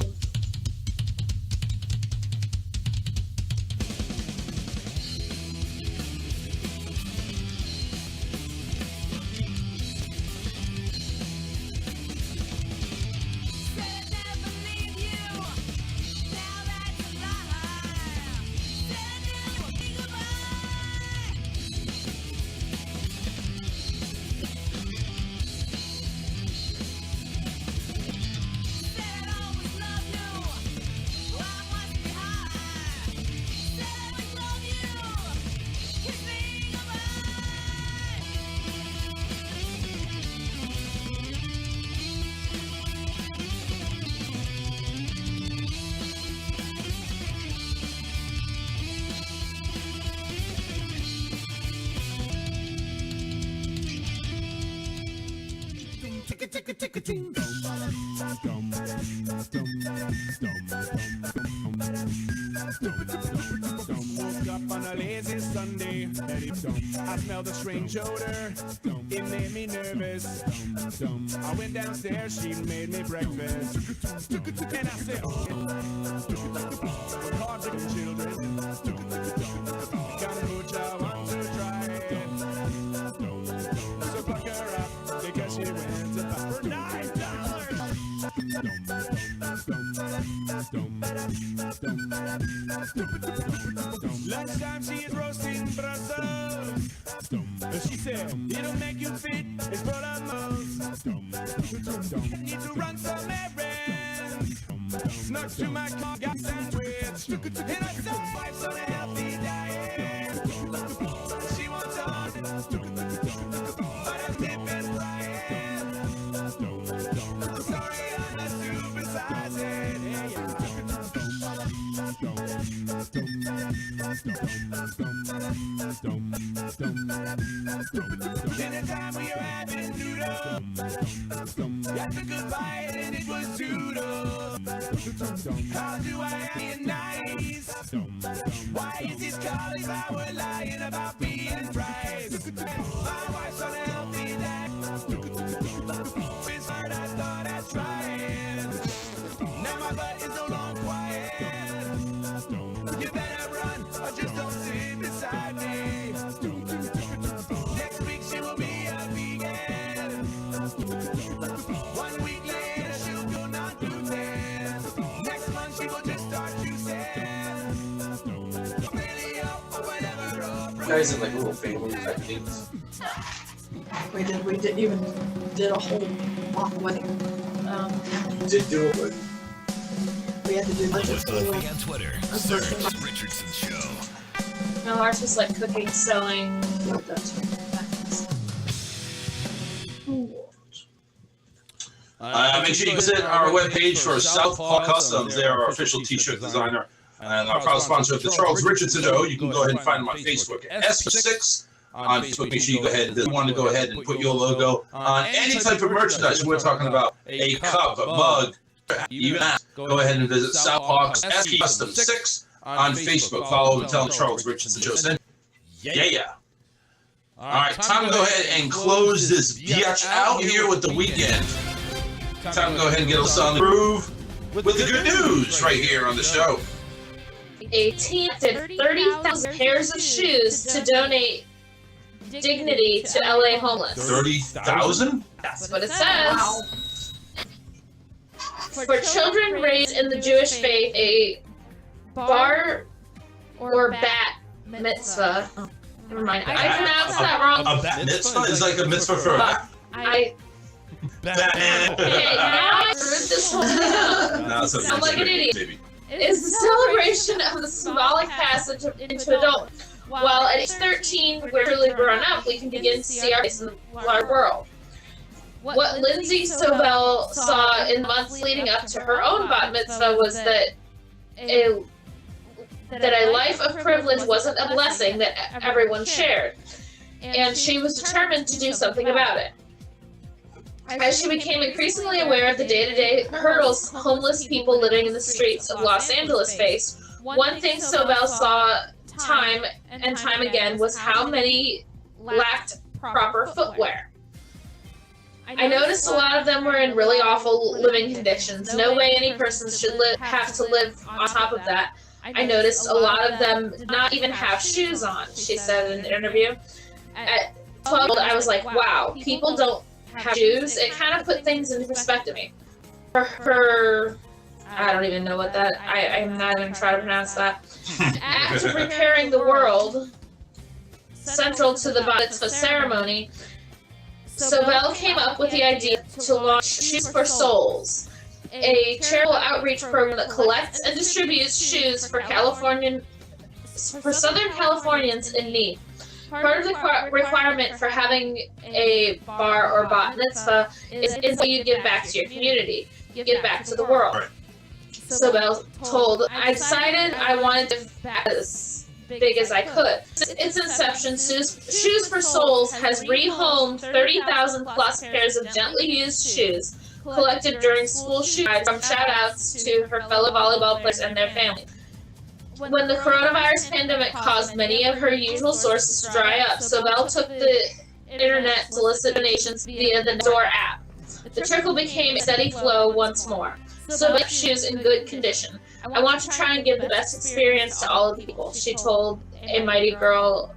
Woke up on a lazy Sunday. I smelled a strange odor. It made me nervous. I went downstairs, she made me breakfast. And I said, with hard little children. Got a mooch, I want to try it. So pluck her up, because she went to buy for Lunchtime, she is roasting Brussels. She said, it'll make you fit, it's full of moles. Need to run some errands. Snuck to my car, got sandwich. And I said, wife's on a healthy diet. She wants on, but I'm hip and Brian. I'm sorry, I'm not supersizing. Dinner time we were having noodles. Got a good bite and it was doodle. How do I be nice? Why is it cauliflower lying about being fried? My wife's on a healthy diet. It's hard, I thought I'd try it. Now my butt is no longer quiet. You better run or just don't sit beside me. Next week she will be a vegan. 1 week later she'll go non-gluten. Next month she will just start juicing. Paleo or whatever. You guys in like little family type things. We even did a whole mock wedding. Did do it with. We had to do like On Twitter, search Richardson Show. No, ours was like cooking, sewing. Make sure you visit our webpage for Southpaw Customs. They're our official t-shirt designer and our proud sponsor of the Charles Richardson Show. You can go ahead and find them on Facebook. S6 on Facebook. Make sure you go ahead and if you want to go ahead and put your logo on any type of merchandise. We're talking about a cup, a mug, even that. Go ahead and visit Southpaw Custom 6 on Facebook. Follow and tell them Charles Richardson Show. Yeah. All right, time to go ahead and close this bitch out here with the weekend. Time to go ahead and get us on the groove with the good news right here on the show. A teen did 30,000 pairs of shoes to donate dignity to LA homeless. 30,000? That's what it says. For children raised in the Jewish faith, a bar or bat mitzvah. Oh, never mind. I pronounced that wrong. A bat mitzvah is like a mitzvah for a bat. Okay, now I heard this whole thing. I'm like an idiot. It's the celebration of the symbolic passage into adulthood. While at age 13, we're truly grown up, we can begin to see our place in the large world. What Lindsay Sobel saw in the months leading up to her own bat mitzvah was that a life of privilege wasn't a blessing that everyone shared, and she was determined to do something about it. As she became increasingly aware of the day-to-day hurdles homeless people living in the streets of Los Angeles face, one thing Sobel saw time and time again was how many lacked proper footwear. I noticed a lot of them were in really awful living conditions. No way any person should have to live on top of that. I noticed a lot of them did not even have shoes on, she said in an interview. At 12, I was like, wow, people don't have shoes. It kind of put things into perspective. For I don't even know what that, I'm not even trying to pronounce that. Act of repairing the world, central to the bat mitzvah ceremony, Sobel came up with the idea to launch Shoes for Souls, a charitable outreach program that collects and distributes shoes for Southern Californians in need. Part of the requirement for having a bar or bat mitzvah is that you give back to your community, give back to the world. Sobel told, I decided I wanted to give back as big as I could. Since its inception, Shoes for Souls has rehomed 30,000 plus pairs of gently used shoes collected during school shoe rides, from shout-outs to her fellow volleyball players and their families. When the coronavirus pandemic caused many of her usual sources to dry up, Sobel took the internet to solicit donations via the Door app. The trickle became a steady flow once more. Sobel shoes in good condition. I want to try and give the best experience to all of the people, she told A Mighty Girl.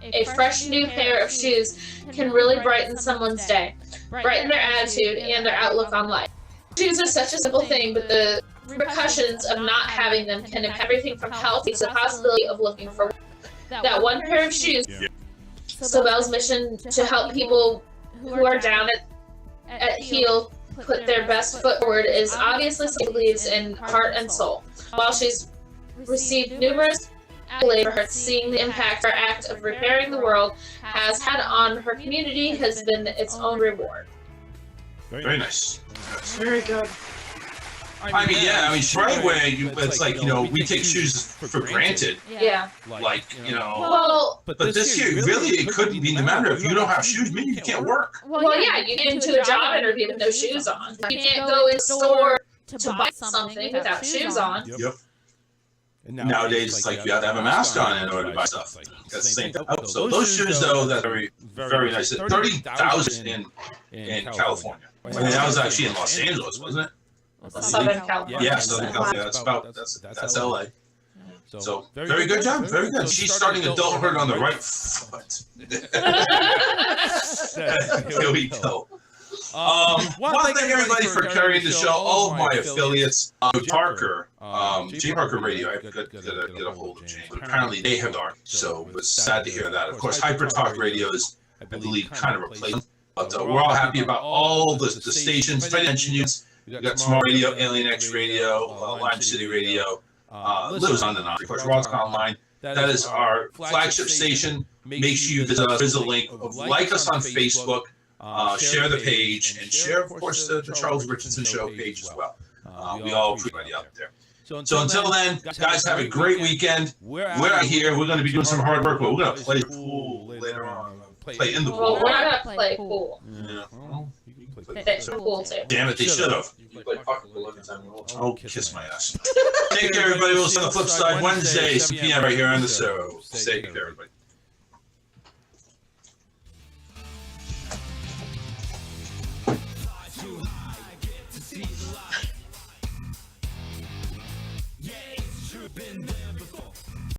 A fresh new pair of shoes can really brighten someone's day, brighten their attitude and their outlook on life. Shoes are such a simple thing, but the repercussions of not having them can impact everything from health to the possibility of looking for work. That one pair of shoes, Sobel's mission to help people who are down at heel put their best foot forward is obviously she believes in heart and soul. While she's received numerous accolades for her, seeing the impact her act of repairing the world has had on her community has been its own reward. Very nice. Very good. I mean, yeah, she's right where it's like, we take shoes for granted. Yeah. Like, Well, but this year, really, it couldn't be the matter. If you don't have shoes, maybe you can't work. Well, yeah, you get into a job interview with no shoes on. You can't go in the store to buy something without shoes on. Yep. Nowadays, it's like you have to have a mask on in order to buy stuff. That's the same thing. So those shoes, though, that's very, very nice. 30,000 in California. I mean, that was actually in Los Angeles, wasn't it? Southern California. Yeah, Southern California. That's LA. So very good job. Very good. She's starting adulthood on the right foot. Here we go. Well, thank everybody for carrying the show. All of my affiliates, Parker, J. Parker Radio. I got to get a hold of Jane. But apparently they have dark, so it's sad to hear that. Of course, Hyper Talk Radio is, I believe, kind of replaced. But we're all happy about all the stations. Financial units. We got Small Radio, Alien X Radio, Lime City Radio, lives on and on. Of course, Rock Online. That is our flagship station. Make sure you visit us. There's a link. Like us on Facebook. Share the page, and share, of course, the Charles Richardson Show page as well. We all appreciate everybody out there. So until then, guys, have a great weekend. We're out here. We're going to be doing some hard work, but we're going to play pool later on. Play in the pool. Well, we're not going to play pool. Yeah. Pool too. Damn it, they should have. Oh, kiss my ass. Take care, everybody. We'll see you on the flip side Wednesday, 6 p.m. right here on the show. Take care, everybody.